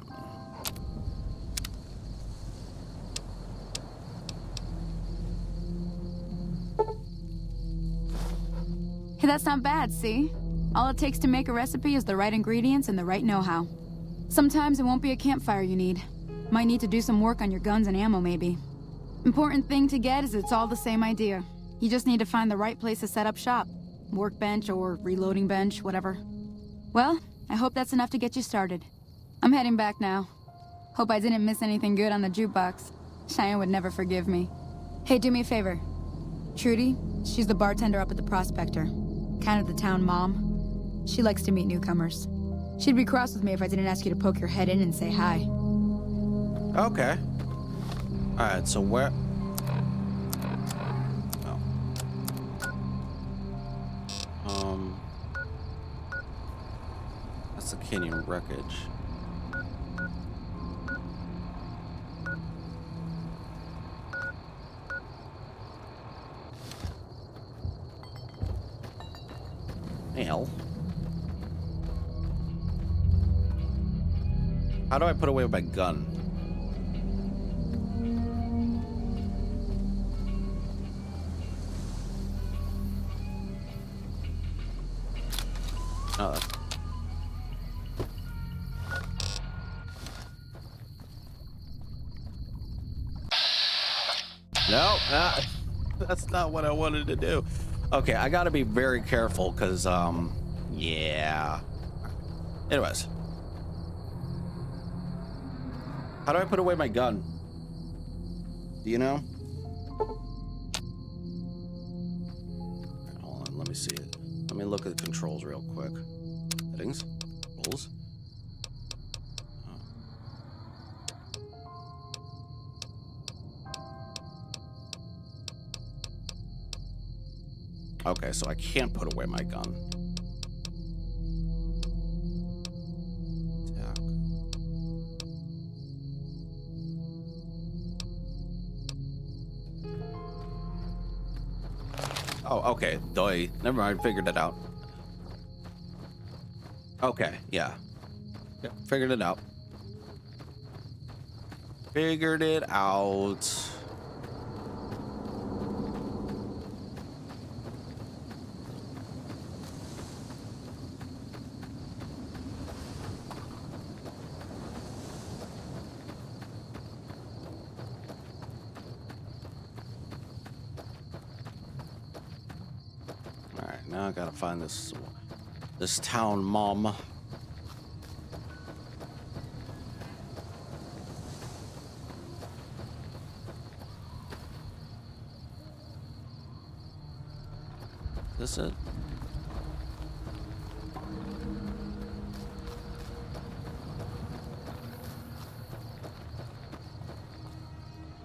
Hey, that's not bad, see? All it takes to make a recipe is the right ingredients and the right know-how. Sometimes it won't be a campfire you need. Might need to do some work on your guns and ammo, maybe. Important thing to get is it's all the same idea. You just need to find the right place to set up shop. Workbench or reloading bench, whatever. Well, I hope that's enough to get you started. I'm heading back now. Hope I didn't miss anything good on the jukebox. Cheyenne would never forgive me. Hey, do me a favor. Trudy, she's the bartender up at the Prospector. Kind of the town mom. She likes to meet newcomers. She'd be cross with me if I didn't ask you to poke your head in and say hi. Okay. All right, so where... Oh. That's the canyon wreckage. Hell. How do I put away my gun? Oh. No, that's not what I wanted to do. Okay, I gotta be very careful because, yeah. Anyways. How do I put away my gun? Do you know? Hold on, let me see it. Let me look at the controls real quick. Settings, controls. Okay, so I can't put away my gun. Attack. Oh, okay. Doy. Never mind. Figured it out. Okay, yeah. Yep, figured it out. Figured it out. All right, now I gotta find this town mom. Is this it?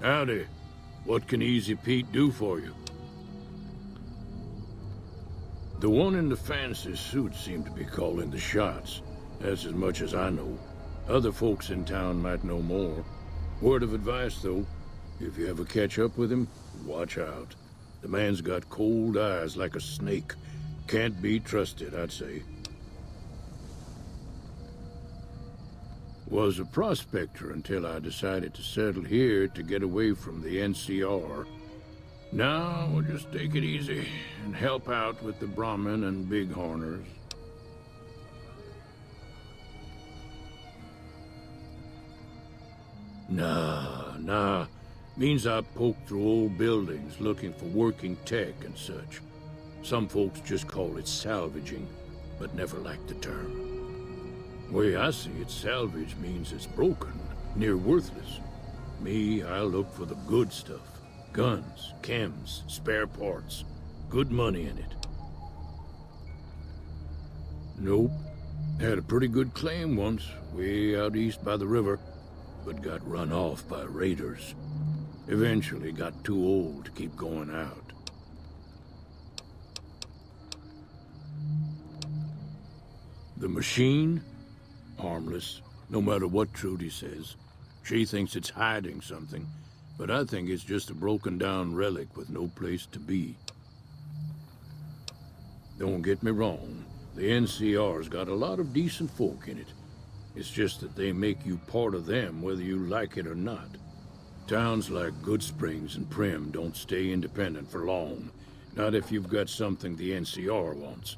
Howdy. What can Easy Pete do for you? The one in the fancy suit seemed to be calling the shots. That's as much as I know. Other folks in town might know more. Word of advice, though, if you ever catch up with him, watch out. The man's got cold eyes like a snake. Can't be trusted, I'd say. Was a prospector until I decided to settle here to get away from the NCR. Now we'll just take it easy and help out with the Brahmin and Bighorners. Nah. Means I poke through old buildings looking for working tech and such. Some folks just call it salvaging, but never liked the term. Way I see it, salvage means it's broken, near worthless. Me, I look for the good stuff. Guns, chems, spare parts. Good money in it. Nope. Had a pretty good claim once, way out east by the river, but got run off by raiders. Eventually got too old to keep going out. The machine? Harmless, no matter what Trudy says. She thinks it's hiding something, but I think it's just a broken down relic with no place to be. Don't get me wrong, the NCR's got a lot of decent folk in it. It's just that they make you part of them whether you like it or not. Towns like Good Springs and Prim don't stay independent for long, not if you've got something the NCR wants.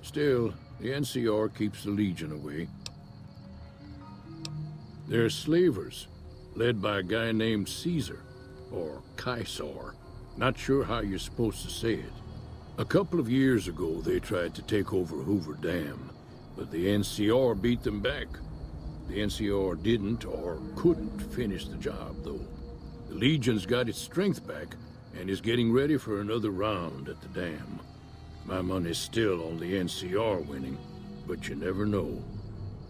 Still, the NCR keeps the Legion away. They're slavers, led by a guy named Caesar, or Caesar. Not sure how you're supposed to say it. A couple of years ago, they tried to take over Hoover Dam, but the NCR beat them back. The NCR didn't or couldn't finish the job, though. The Legion's got its strength back and is getting ready for another round at the dam. My money's still on the NCR winning, but you never know.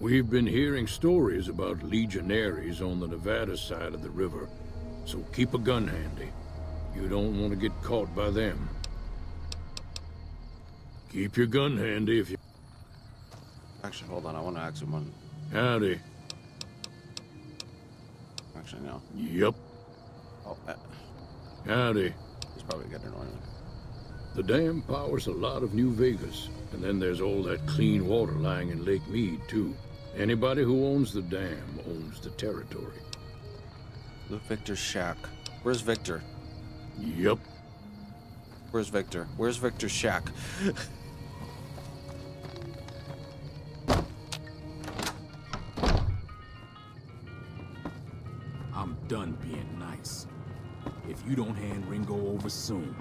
We've been hearing stories about legionaries on the Nevada side of the river, so keep a gun handy. You don't want to get caught by them. Keep your gun handy if you... Actually, hold on. I want to ask him one. Howdy. Actually, no. Yup. Oh, Howdy. he's probably getting annoying. The dam powers a lot of New Vegas, and then there's all that clean water lying in Lake Mead, too. Anybody who owns the dam owns the territory. Look, Victor's shack. Where's Victor? Yup. Where's Victor? Where's Victor's shack? I'm done being nice. If you don't hand Ringo over soon,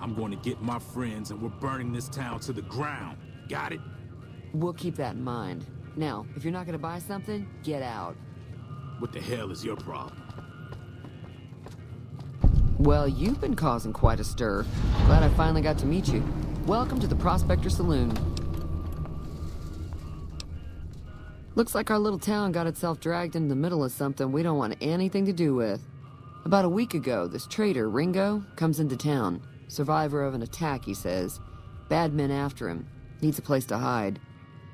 I'm going to get my friends and we're burning this town to the ground. Got it? We'll keep that in mind. Now, if you're not gonna buy something, get out. What the hell is your problem? Well, you've been causing quite a stir. Glad I finally got to meet you. Welcome to the Prospector Saloon. Looks like our little town got itself dragged into the middle of something we don't want anything to do with. About a week ago, this traitor, Ringo, comes into town. Survivor of an attack, he says. Bad men after him. Needs a place to hide.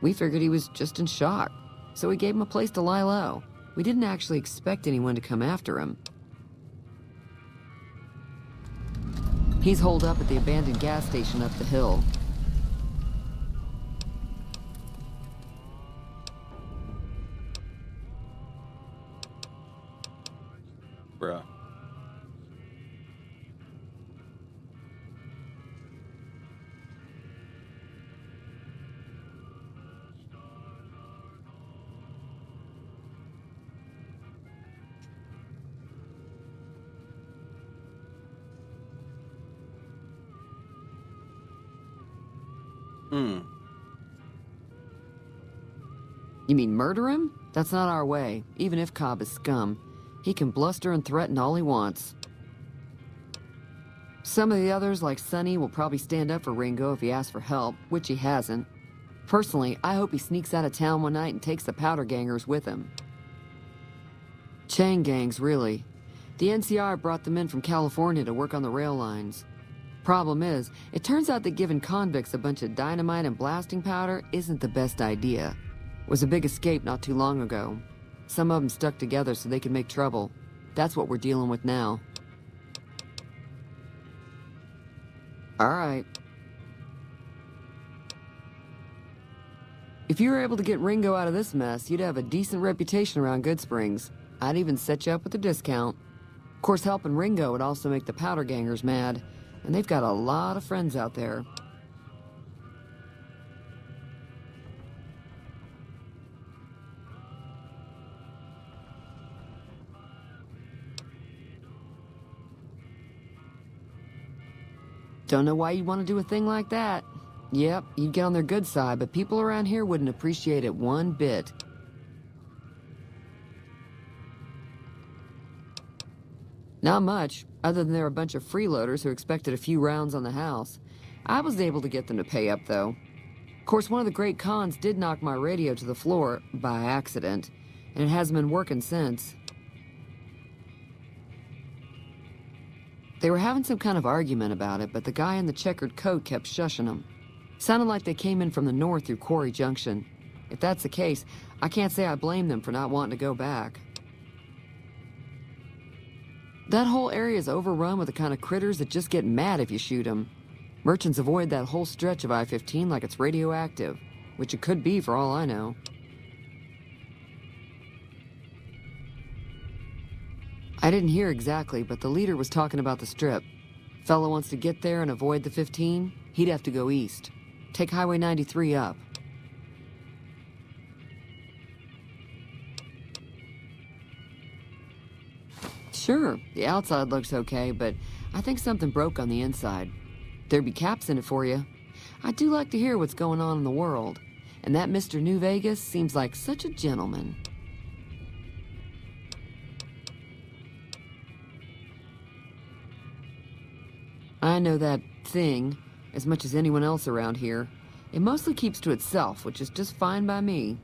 We figured he was just in shock, so we gave him a place to lie low. We didn't actually expect anyone to come after him. He's holed up at the abandoned gas station up the hill. Bruh. Hmm. You mean murder him? That's not our way, even if Cobb is scum. He can bluster and threaten all he wants. Some of the others, like Sonny, will probably stand up for Ringo if he asks for help, which he hasn't. Personally, I hope he sneaks out of town one night and takes the powder gangers with him. Chain gangs, really. The NCR brought them in from California to work on the rail lines. Problem is, it turns out that giving convicts a bunch of dynamite and blasting powder isn't the best idea. It was a big escape not too long ago. Some of them stuck together so they could make trouble. That's what we're dealing with now. All right. If you were able to get Ringo out of this mess, you'd have a decent reputation around Goodsprings. I'd even set you up with a discount. Of course, helping Ringo would also make the powder gangers mad, and they've got a lot of friends out there. Don't know why you'd want to do a thing like that. Yep, you'd get on their good side, but people around here wouldn't appreciate it one bit. Not much, other than they're a bunch of freeloaders who expected a few rounds on the house. I was able to get them to pay up, though. Of course, one of the great cons did knock my radio to the floor, by accident, and it hasn't been working since. They were having some kind of argument about it, but the guy in the checkered coat kept shushing them. Sounded like they came in from the north through Quarry Junction. If that's the case, I can't say I blame them for not wanting to go back. That whole area is overrun with the kind of critters that just get mad if you shoot them. Merchants avoid that whole stretch of I-15 like it's radioactive, which it could be for all I know. I didn't hear exactly, but the leader was talking about the strip. Fellow wants to get there and avoid the 15, he'd have to go east. Take Highway 93 up. Sure, the outside looks okay, but I think something broke on the inside. There'd be caps in it for you. I do like to hear what's going on in the world. And that Mr. New Vegas seems like such a gentleman. I know that thing as much as anyone else around here. It mostly keeps to itself, which is just fine by me.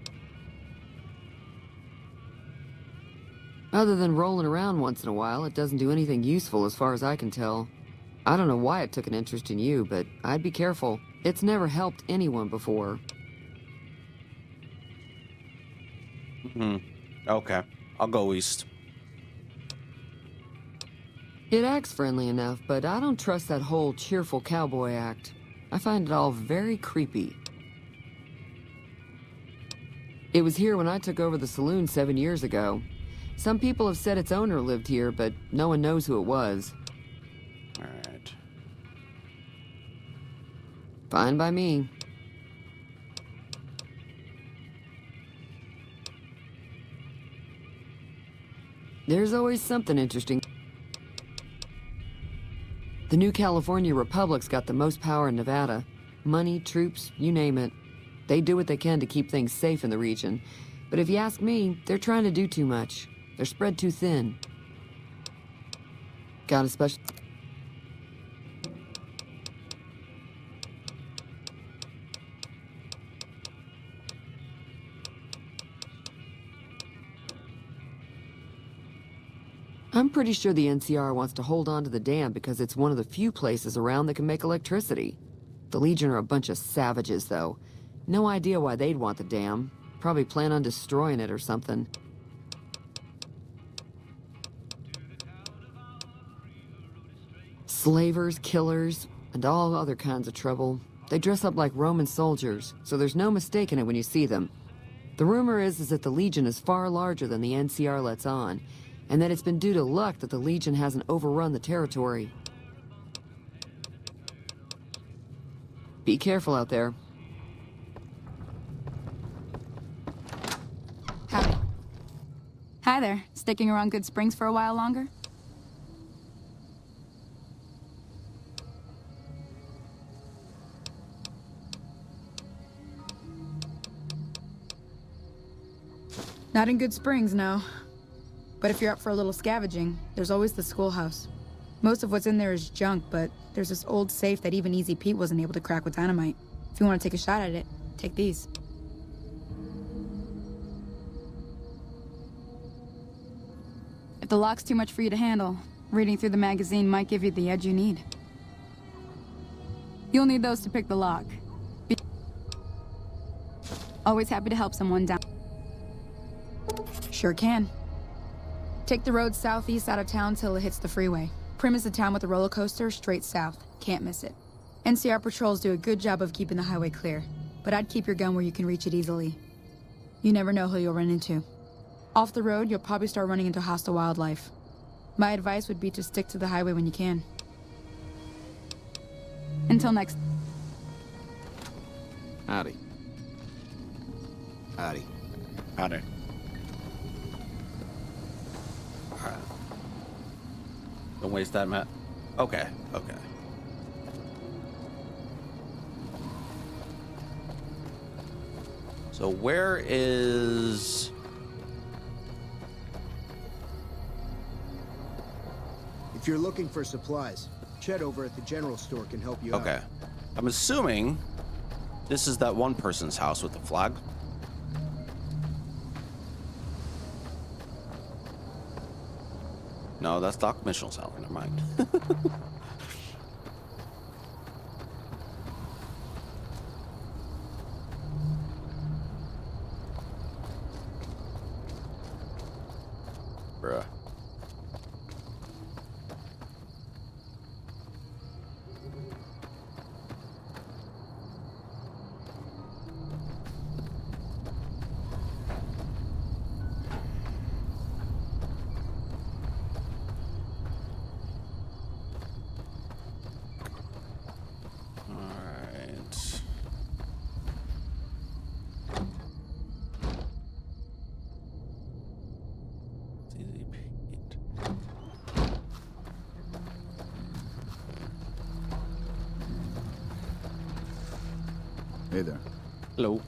Other than rolling around once in a while, it doesn't do anything useful as far as I can tell. I don't know why it took an interest in you, but I'd be careful. It's never helped anyone before. Okay. I'll go east. It acts friendly enough, but I don't trust that whole cheerful cowboy act. I find it all very creepy. It was here when I took over the saloon 7 years ago. Some people have said its owner lived here, but no one knows who it was. All right. Fine by me. There's always something interesting. The new California Republic's got the most power in Nevada. Money, troops, you name it. They do what they can to keep things safe in the region. But if you ask me, they're trying to do too much. They're spread too thin. Got a special... I'm pretty sure the NCR wants to hold on to the dam because it's one of the few places around that can make electricity. The Legion are a bunch of savages, though. No idea why they'd want the dam. Probably plan on destroying it or something. Slavers, killers, and all other kinds of trouble. They dress up like Roman soldiers, so there's no mistaking it when you see them. The rumor is that the Legion is far larger than the NCR lets on, and that it's been due to luck that the Legion hasn't overrun the territory. Be careful out there. Howdy. Hi there. Sticking around Good Springs for a while longer? Not in Good Springs, no. But if you're up for a little scavenging, there's always the schoolhouse. Most of what's in there is junk, but there's this old safe that even Easy Pete wasn't able to crack with dynamite. If you want to take a shot at it, take these. If the lock's too much for you to handle, reading through the magazine might give you the edge you need. You'll need those to pick the lock. Always happy to help someone down. Sure can. Take the road southeast out of town till it hits the freeway. Prim is the town with the roller coaster straight south. Can't miss it. NCR patrols do a good job of keeping the highway clear, but I'd keep your gun where you can reach it easily. You never know who you'll run into. Off the road, you'll probably start running into hostile wildlife. My advice would be to stick to the highway when you can. Until next. Howdy. Howdy. Howdy. Alright. Don't waste that, Matt. Okay, okay. So where is... If you're looking for supplies, Chet over at the general store can help you out. Okay. I'm assuming this is that one person's house with the flag. No, that's Doc Mitchell's house. Never mind. Bruh. Hey there. Hello.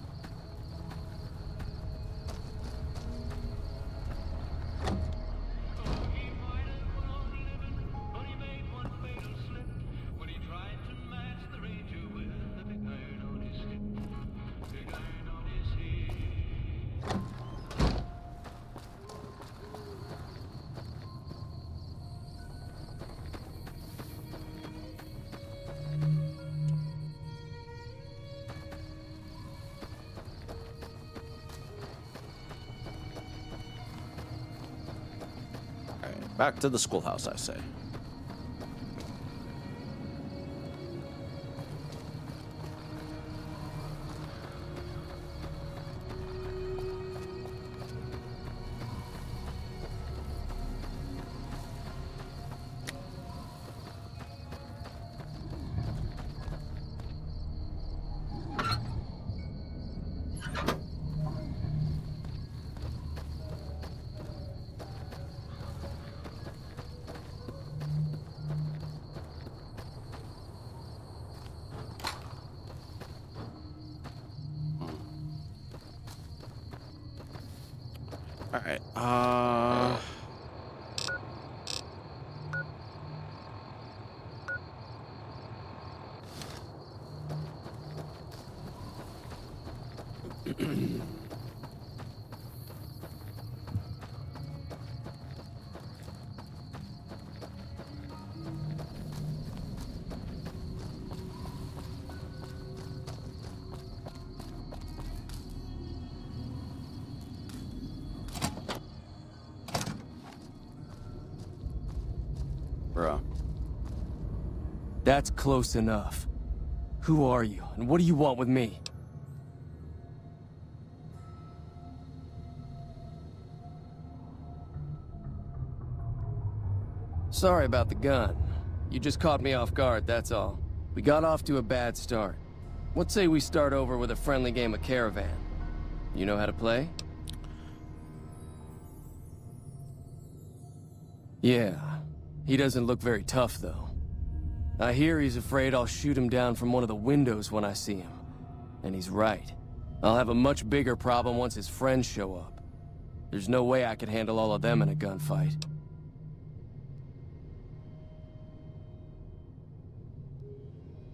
Back to the schoolhouse, I say. All right. Bruh. That's close enough. Who are you, and what do you want with me? Sorry about the gun. You just caught me off guard, that's all. We got off to a bad start. What say we start over with a friendly game of Caravan? You know how to play? Yeah. He doesn't look very tough, though. I hear he's afraid I'll shoot him down from one of the windows when I see him. And he's right. I'll have a much bigger problem once his friends show up. There's no way I could handle all of them in a gunfight.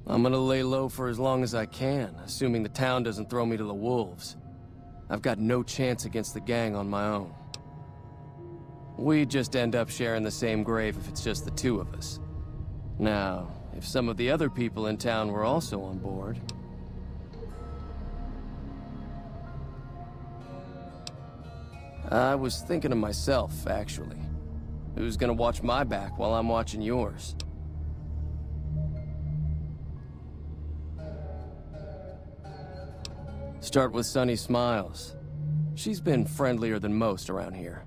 I'm gonna lay low for as long as I can, assuming the town doesn't throw me to the wolves. I've got no chance against the gang on my own. We'd just end up sharing the same grave if it's just the two of us. Now, if some of the other people in town were also on board... I was thinking of myself, actually. Who's gonna watch my back while I'm watching yours? Start with Sunny Smiles. She's been friendlier than most around here.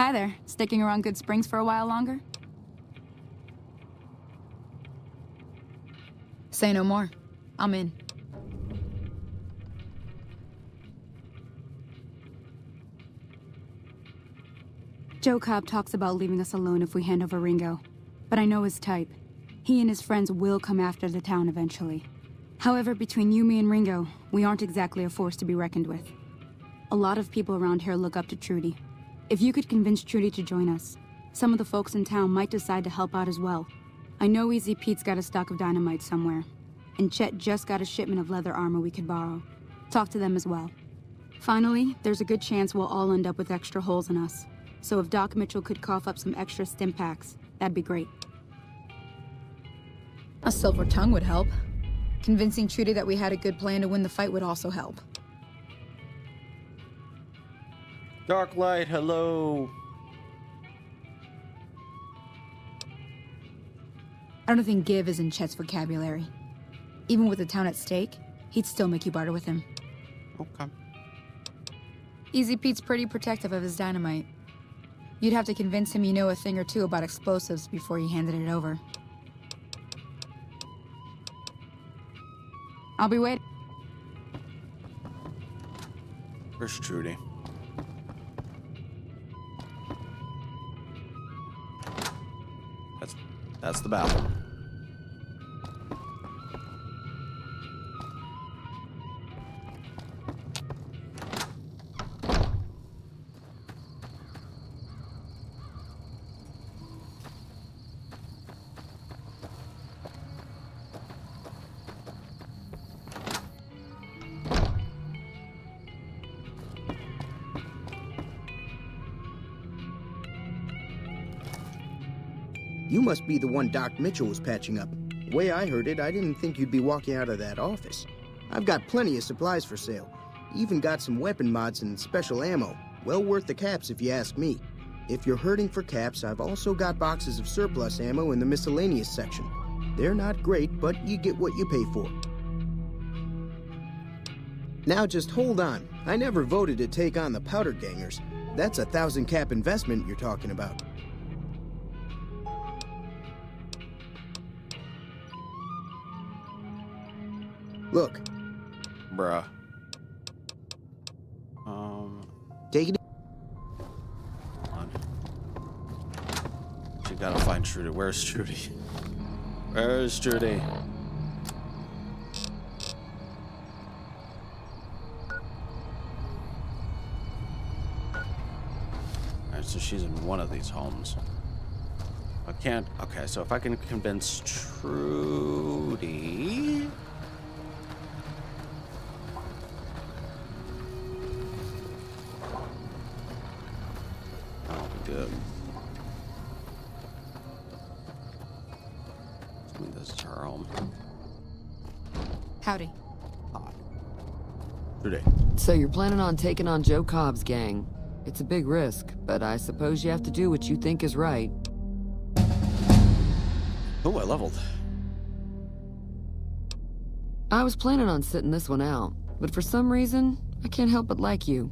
Hi there. Sticking around Good Springs for a while longer? Say no more. I'm in. Joe Cobb talks about leaving us alone if we hand over Ringo. But I know his type. He and his friends will come after the town eventually. However, between you, me, and Ringo, we aren't exactly a force to be reckoned with. A lot of people around here look up to Trudy. If you could convince Trudy to join us, some of the folks in town might decide to help out as well. I know Easy Pete's got a stock of dynamite somewhere, and Chet just got a shipment of leather armor we could borrow. Talk to them as well. Finally, there's a good chance we'll all end up with extra holes in us. So if Doc Mitchell could cough up some extra stim packs, that'd be great. A silver tongue would help. Convincing Trudy that we had a good plan to win the fight would also help. Dark Light, hello. I don't think give is in Chet's vocabulary. Even with the town at stake, he'd still make you barter with him. Okay. Easy Pete's pretty protective of his dynamite. You'd have to convince him you know a thing or two about explosives before you handed it over. I'll be waiting. Where's Trudy? That's the bathroom. You must be the one Doc Mitchell was patching up. The way I heard it, I didn't think you'd be walking out of that office. I've got plenty of supplies for sale. Even got some weapon mods and special ammo. Well worth the caps if you ask me. If you're hurting for caps, I've also got boxes of surplus ammo in the miscellaneous section. They're not great, but you get what you pay for. Now just hold on. I never voted to take on the powder gangers. That's a 1,000 cap investment you're talking about. Look. Bruh. Take it. Come on. You gotta find Trudy. Where's Trudy? Where's Trudy? Alright, so she's in one of these homes. I can't. Okay, so if I can convince Trudy. That'll be good. This is her home. Howdy. Hi. Trudy. So you're planning on taking on Joe Cobb's gang. It's a big risk, but I suppose you have to do what you think is right. Oh, I leveled. I was planning on sitting this one out, but for some reason, I can't help but like you.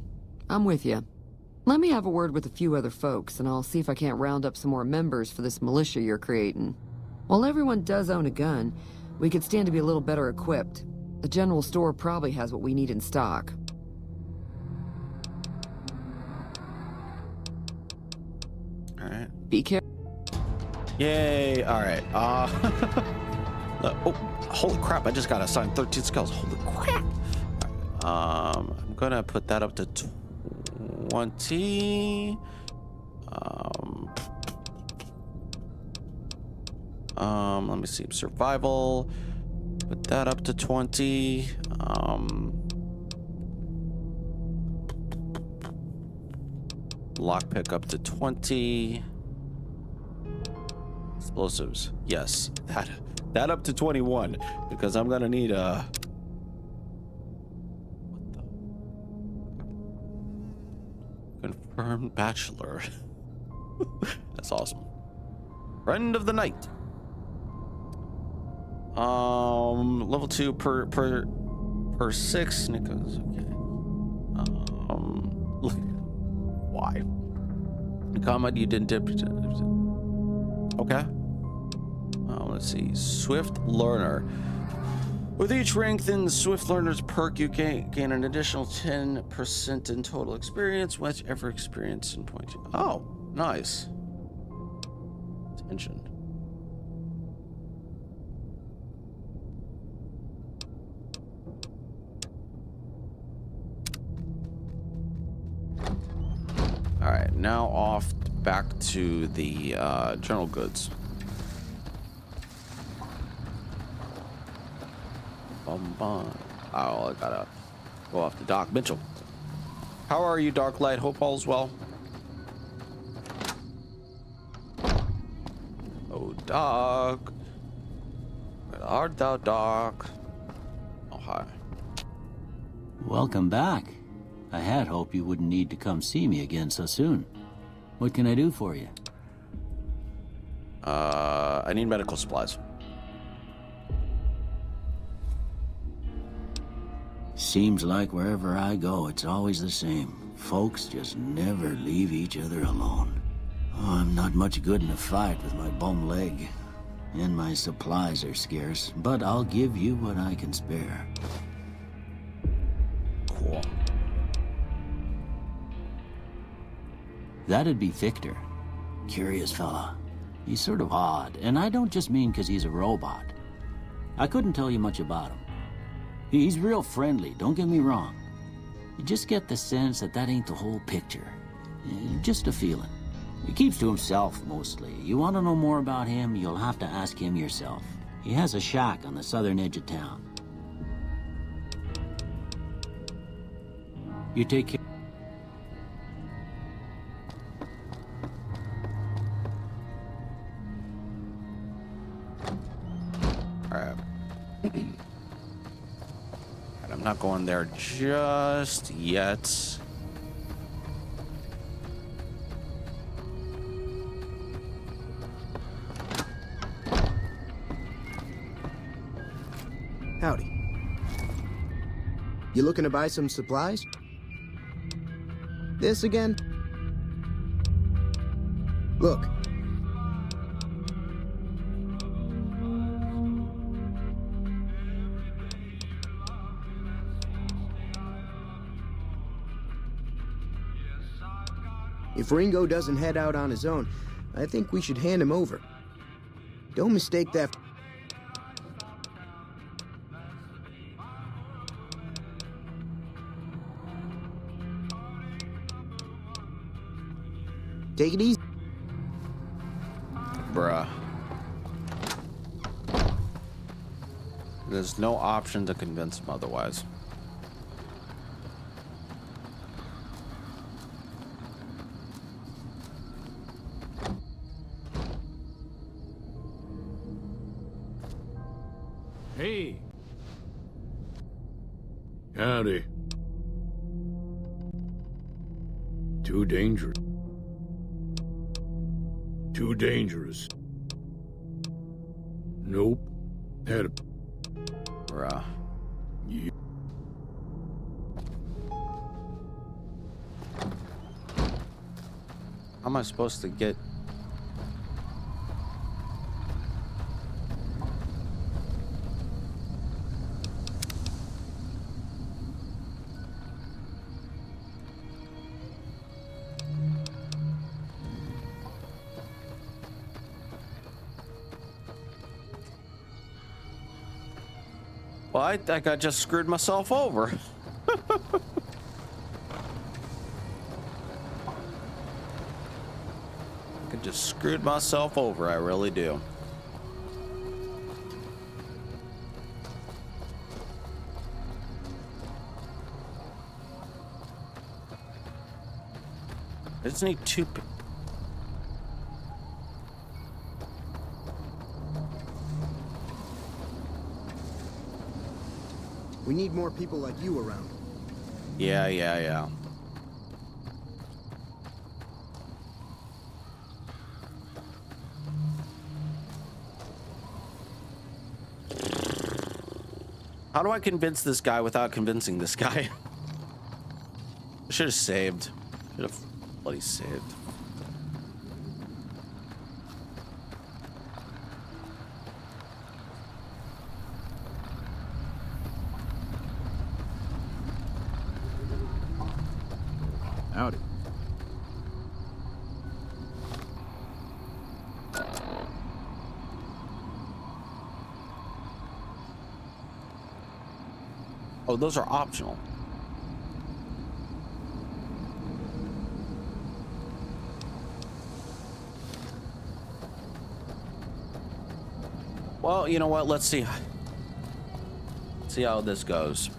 I'm with you. Let me have a word with a few other folks, and I'll see if I can't round up some more members for this militia you're creating. While everyone does own a gun, we could stand to be a little better equipped. The general store probably has what we need in stock. All right. Be careful. Yay! All right. Oh, holy crap! I just got assigned 13 skills. Holy crap! I'm gonna put that up to 20. Let me see. Survival. Put that up to 20. Lockpick up to 20. Explosives. Yes. That up to 21. Because I'm gonna need a... What the... Confirmed bachelor. That's awesome. Friend of the night. Level 2 per 6. Nicholas. Okay. Look. Why? In combat, you didn't dip. Okay. Let's see. Swift Learner. With each rank in the Swift Learner's perk, you gain an additional 10% in total experience, whichever experience and point. Oh, nice. Tension. All right, now off back to the general goods. Bum bum. Oh, I gotta go off to Doc Mitchell. How are you, Darklight? Hope all's well. Oh, Doc. Where art thou, Doc? Oh, hi. Welcome back. I had hoped you wouldn't need to come see me again so soon. What can I do for you? I need medical supplies. Seems like wherever I go, it's always the same. Folks just never leave each other alone. Oh, I'm not much good in a fight with my bum leg. And my supplies are scarce, but I'll give you what I can spare. Cool. That'd be Victor. Curious fella. He's sort of odd, and I don't just mean 'cause he's a robot. I couldn't tell you much about him. He's real friendly, don't get me wrong. You just get the sense that that ain't the whole picture. Just a feeling. He keeps to himself, mostly. You want to know more about him, you'll have to ask him yourself. He has a shack on the southern edge of town. You take care. Alright. I'm not going there just yet. Howdy. You looking to buy some supplies? This again? Look. If Ringo doesn't head out on his own, I think we should hand him over. Don't mistake that. Take it easy. Bruh. There's no option to convince him otherwise. Hey. Howdy. Too dangerous. Too dangerous. Nope. Had a... Bruh. Yeah. How am I supposed to get... Well, I think I just screwed myself over. I just screwed myself over, I really do. I just need two... We need more people like you around. Yeah. How do I convince this guy without convincing this guy? I should have saved. Should have bloody saved. Howdy. Oh, those are optional. Well, you know what? Let's see. See how this goes.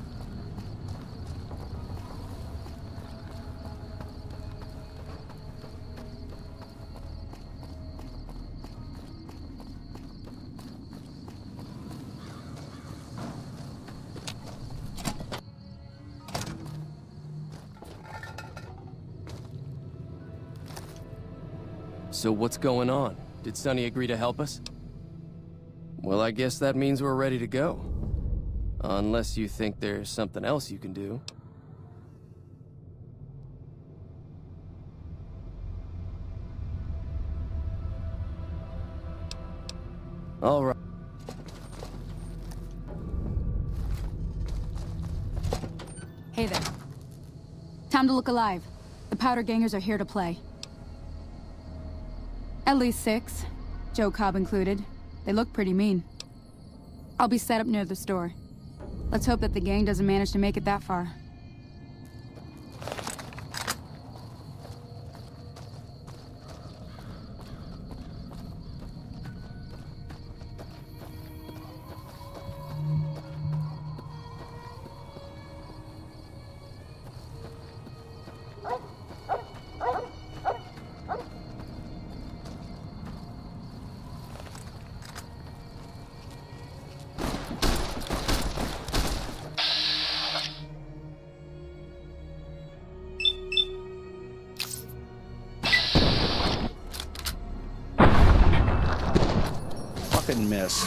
So what's going on? Did Sonny agree to help us? Well, I guess that means we're ready to go. Unless you think there's something else you can do. All right. Hey there. Time to look alive. The powder gangers are here to play. At least 6, Joe Cobb included. They look pretty mean. I'll be set up near the store. Let's hope that the gang doesn't manage to make it that far. Fucking missed.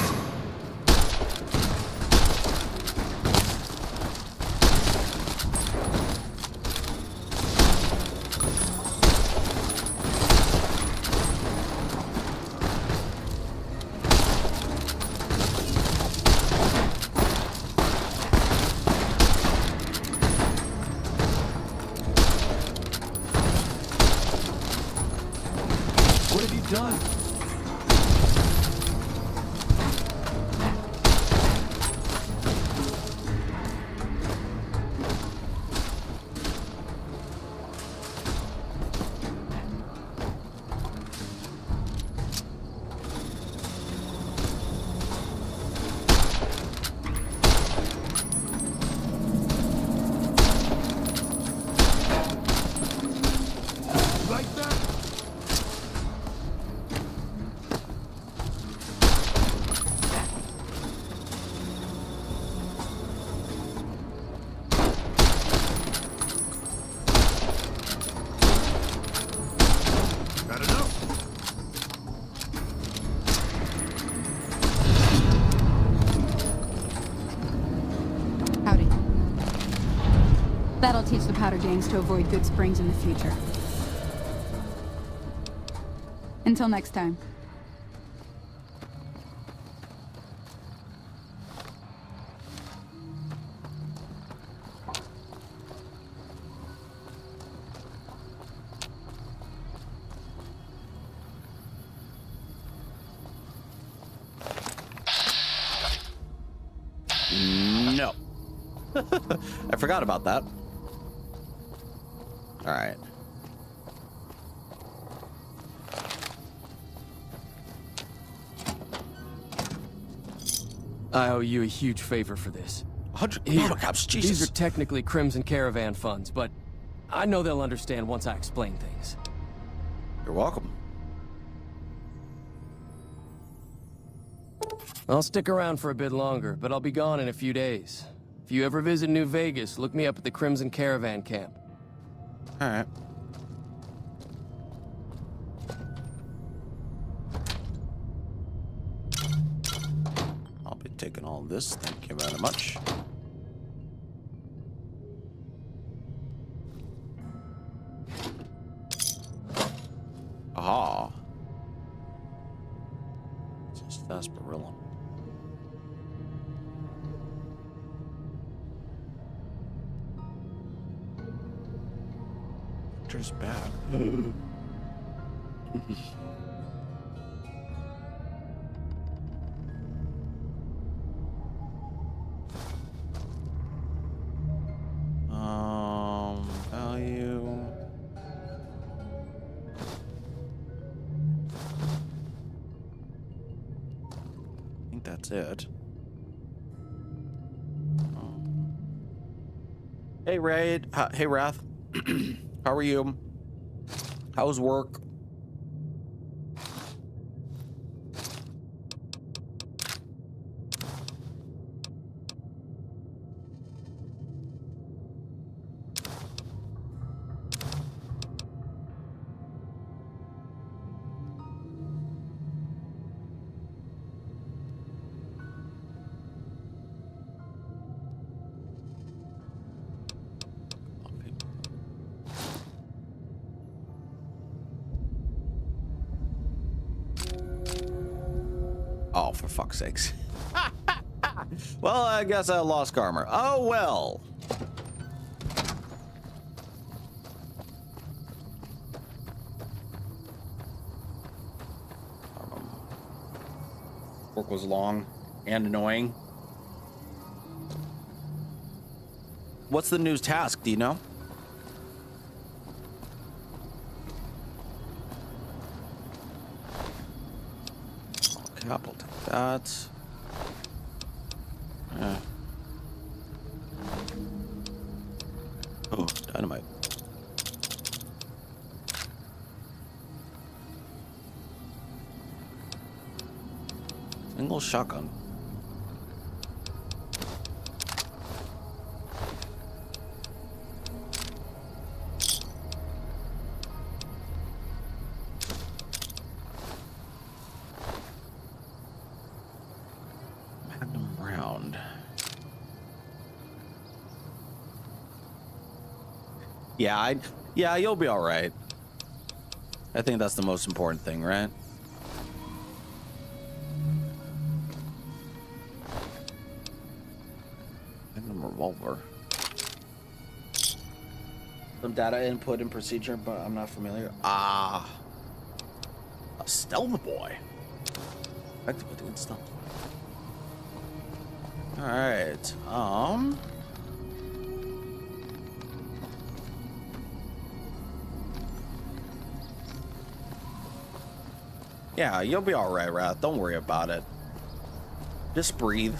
done? Like that? Got enough? Howdy. That'll teach the powder gangs to avoid Good Springs in the future. Until next time. No. I forgot about that. All right. I owe you a huge favor for this. 100 Here, powder caps, Jesus. these are technically Crimson Caravan funds, but I know they'll understand once I explain things. You're welcome. I'll stick around for a bit longer, but I'll be gone in a few days. If you ever visit New Vegas, look me up at the Crimson Caravan camp. All right. I'll be taking all this. Thank you very much. Aha. This is sarsaparilla. Just bad. Value. I think that's it. Hey, Raid. Hey, Wrath. How are you? How's work? Oh, for fuck's sakes. Well, I guess I lost karma. Oh, well. Work was long and annoying. What's the new task? Do you know? Okay, I'll take that. Oh, dynamite. Single shotgun. Magnum round. Yeah, you'll be all right. I think that's the most important thing, right? Magnum revolver. Some data input and procedure, but I'm not familiar. Stealth boy. Effectively doing stealth. All right. Yeah, you'll be all right, Wrath. Don't worry about it. Just breathe.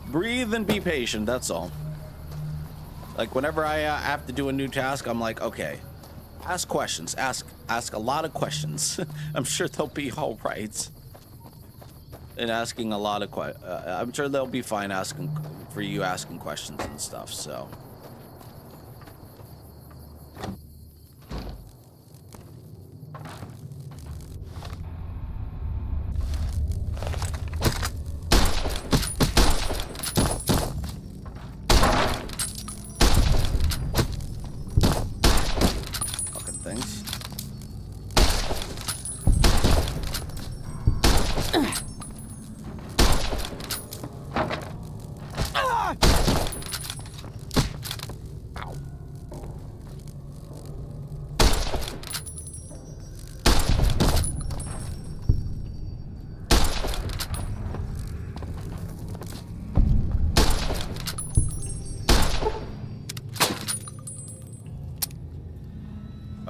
Breathe and be patient. That's all. Like whenever I have to do a new task, I'm like, okay, ask questions. Ask a lot of questions. I'm sure they'll be all right. And asking a lot of I'm sure they'll be fine asking for you asking questions and stuff. So.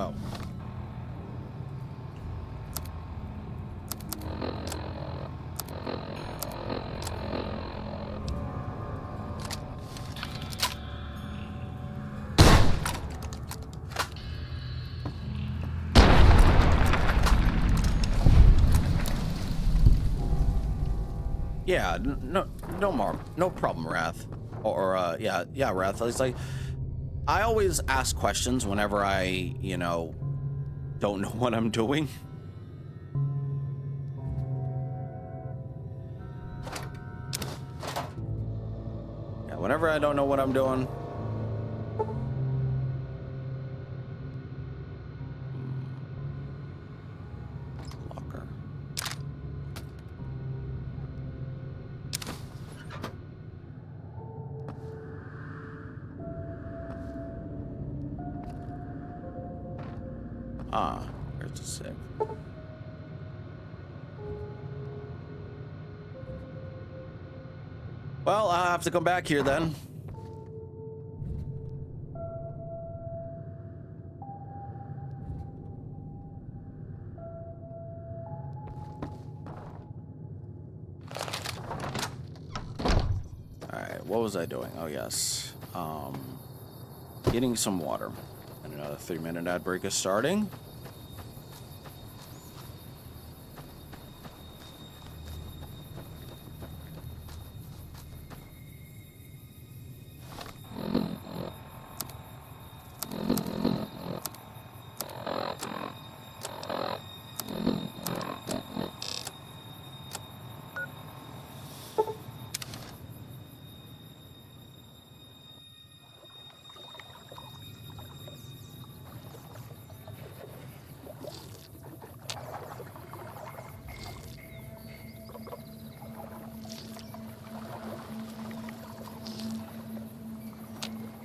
Oh. Yeah, no problem, Wrath. Yeah, Wrath. It's like I always ask questions whenever I, don't know what I'm doing. Yeah, whenever I don't know what I'm doing. Locker. Ah, there's a save. Well, I'll have to come back here then. Alright, what was I doing? Oh, yes. Getting some water. And another 3-minute ad break is starting.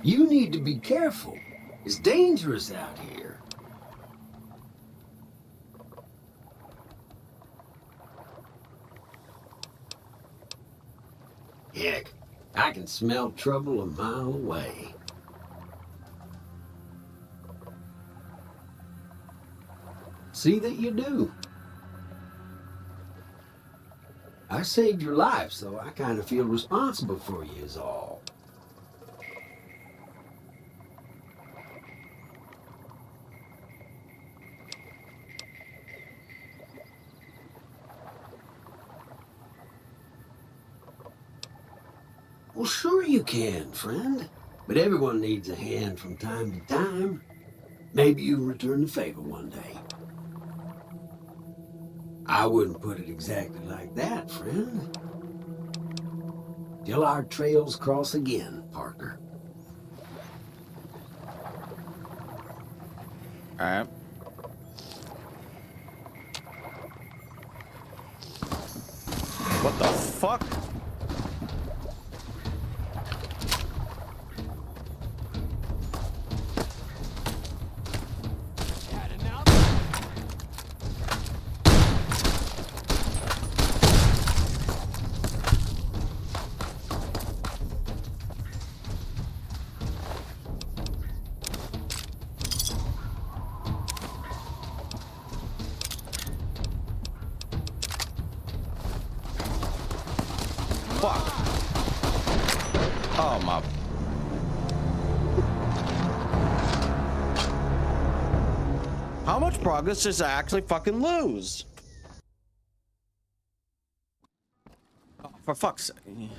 You need to be careful. It's dangerous out here. Heck, I can smell trouble a mile away. See that you do. I saved your life, so I kind of feel responsible for you is all. Well, sure you can, friend. But everyone needs a hand from time to time. Maybe you'll return the favor one day. I wouldn't put it exactly like that, friend. Till our trails cross again, partner. All right. What the fuck? fuck. Oh, my. How much progress does I actually fucking lose? Oh, for fuck's sake.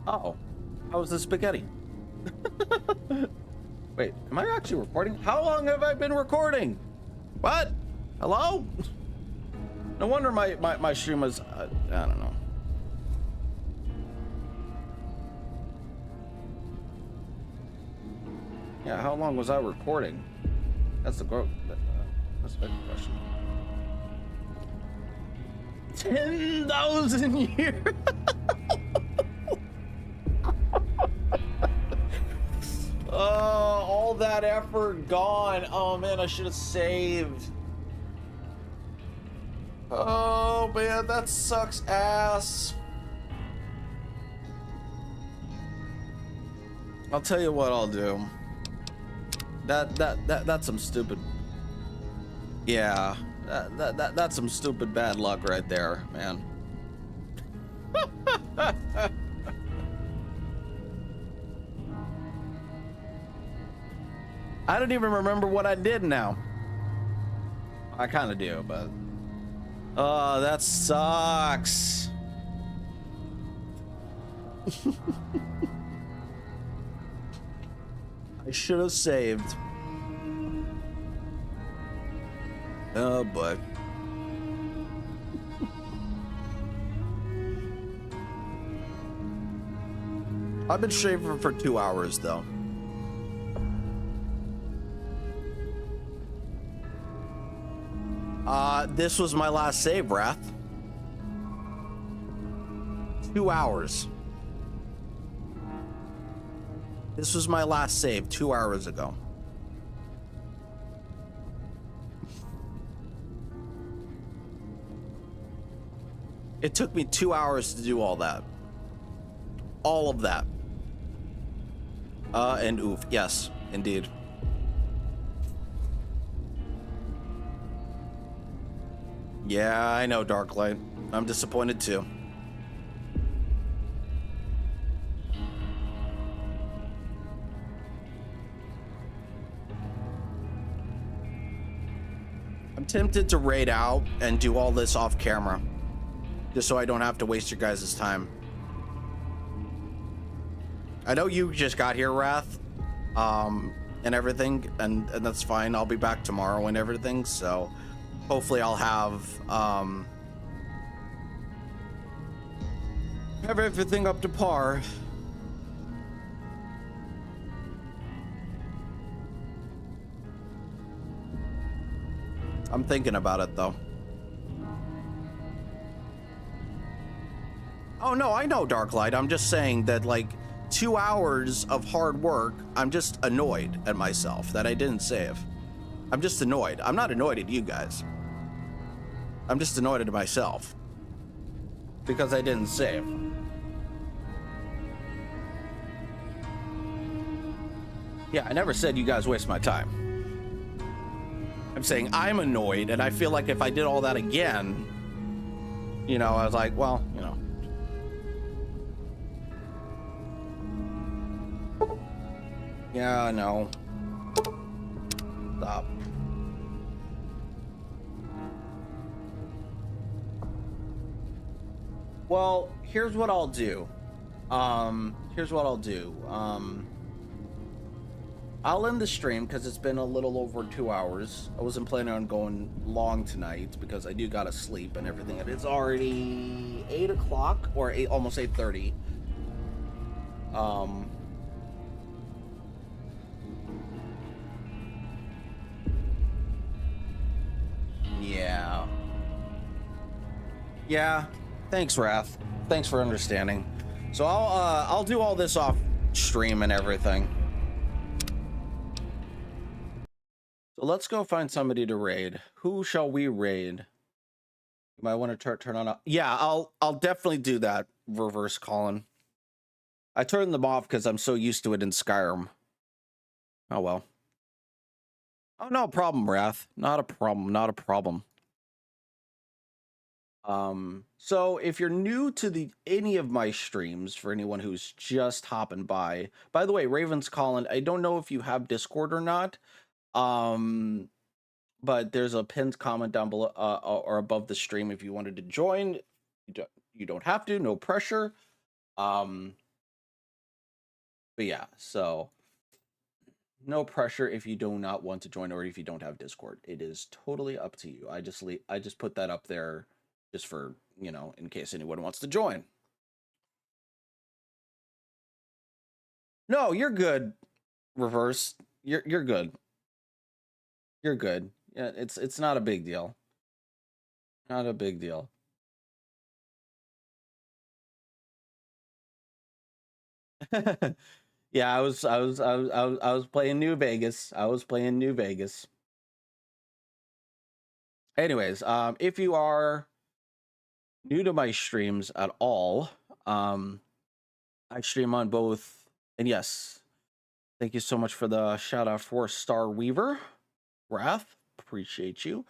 Oh, how was the spaghetti? Wait, am I actually recording? How long have I been recording? What? Hello? No wonder my stream was, I don't know. Yeah, how long was I recording? That's the that's a big question. 10,000 years. Oh, all that effort gone. Oh man, I should have saved. Oh man, that sucks ass. I'll tell you what I'll do. That's some stupid. Yeah, that's some stupid bad luck right there, man. I don't even remember what I did now. I kind of do, but oh, that sucks. I should have saved. Oh boy. I've been shaving for 2 hours though. This was my last save, Wrath. 2 hours. This was my last save 2 hours ago. It took me 2 hours to do all that. All of that. And oof, yes, indeed. Yeah, I know, Darklight. I'm disappointed too. I'm tempted to raid out and do all this off camera, just so I don't have to waste your guys' time. I know you just got here, Wrath, and everything, and that's fine. I'll be back tomorrow and everything, so hopefully I'll have everything up to par. I'm thinking about it though. Oh no, I know, Darklight. I'm just saying that, like, 2 hours of hard work, I'm just annoyed at myself that I didn't save. I'm just annoyed. I'm not annoyed at you guys. I'm just annoyed at myself because I didn't save. Yeah, I never said you guys waste my time. I'm saying I'm annoyed, and I feel like if I did all that again, you know, I was like, well, you know. Yeah, I know. Stop. Well, here's what I'll do. I'll end the stream because it's been a little over 2 hours. I wasn't planning on going long tonight because I do gotta sleep and everything. And it's already 8 o'clock or almost 8:30. Yeah. Yeah. Thanks, Wrath. Thanks for understanding. So I'll do all this off stream and everything. So let's go find somebody to raid. Who shall we raid? You might want to turn on. Yeah, I'll definitely do that. Reverse Colin. I turned them off because I'm so used to it in Skyrim. Oh well. Oh, no problem, Wrath. Not a problem. Not a problem. So if you're new to any of my streams, for anyone who's just hopping by the way, Raven's calling. I don't know if you have Discord or not. But there's a pinned comment down below or above the stream if you wanted to join. You don't have to, no pressure. But yeah, so no pressure if you do not want to join or if you don't have Discord. It is totally up to you. I just put that up there just for, you know, in case anyone wants to join. No, you're good. Reverse. You're good. You're good. Yeah, it's not a big deal. Not a big deal. Yeah, I was playing New Vegas. I was playing New Vegas. Anyways, if you are new to my streams at all, I stream on both. And yes, thank you so much for the shout out for Star Weaver, Wrath. Appreciate you.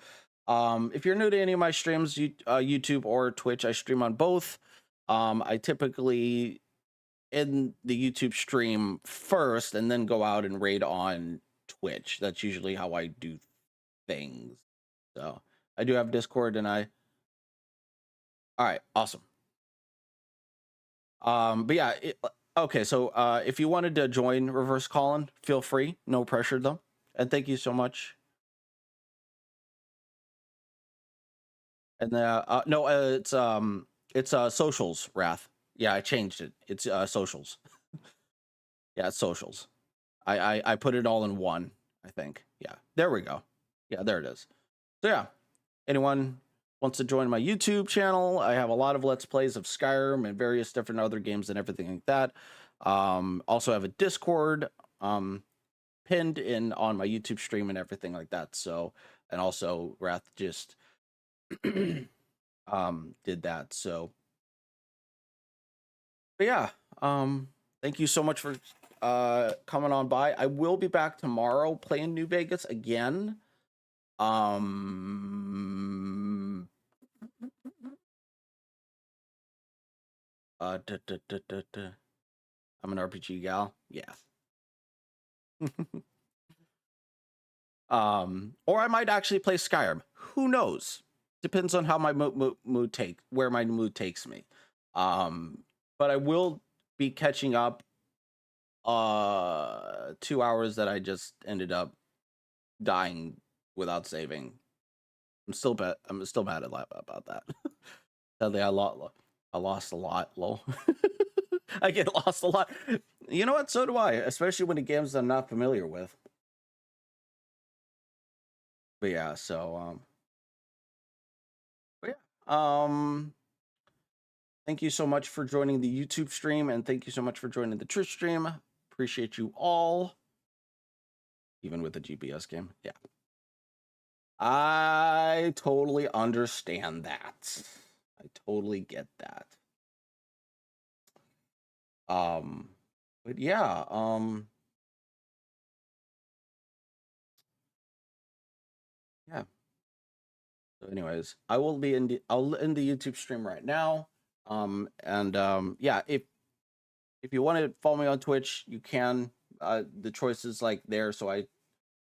If you're new to any of my streams, YouTube or Twitch, I stream on both. I typically in the YouTube stream first and then go out and raid on Twitch. That's usually how I do things. So I do have Discord and all right, awesome. But yeah, okay, so if you wanted to join Reverse Colin, feel free, no pressure though. And thank you so much. And no, it's socials, Wrath. Yeah, I changed it. It's socials. Yeah, it's socials. I put it all in one, I think. Yeah, there we go. Yeah, there it is. So yeah, anyone wants to join my YouTube channel, I have a lot of Let's Plays of Skyrim and various different other games and everything like that. Also have a Discord pinned in on my YouTube stream and everything like that. So, and also Wrath just did that. So, but yeah, thank you so much for coming on by. I will be back tomorrow playing New Vegas again. I'm an RPG gal. Yeah. Or I might actually play Skyrim. Who knows? Depends on how my mood takes me. But I will be catching up 2 hours that I just ended up dying without saving. I'm still mad about that. Sadly, I lost a lot. Lol. I get lost a lot. You know what? So do I, especially when the games I'm not familiar with. But yeah, so thank you so much for joining the YouTube stream, and thank you so much for joining the Twitch stream. Appreciate you all. Even with the GPS game. Yeah. I totally understand that. I totally get that. But yeah, yeah. So anyways, I'll end the YouTube stream right now. Yeah, if you want to follow me on Twitch, you can. The choice is like there, so and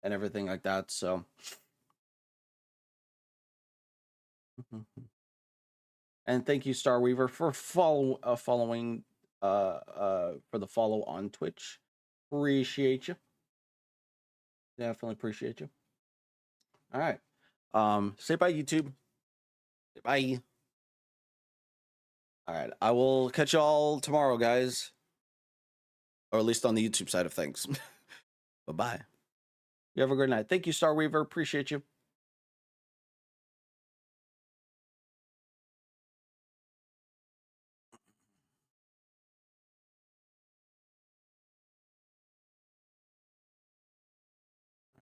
everything like that. So and thank you, Star Weaver, for following for the follow on Twitch. Appreciate you. Definitely appreciate you. All right. Say bye, YouTube. Say bye. All right. I will catch y'all tomorrow, guys. Or at least on the YouTube side of things. Bye-bye. You have a great night. Thank you, Star Weaver. Appreciate you.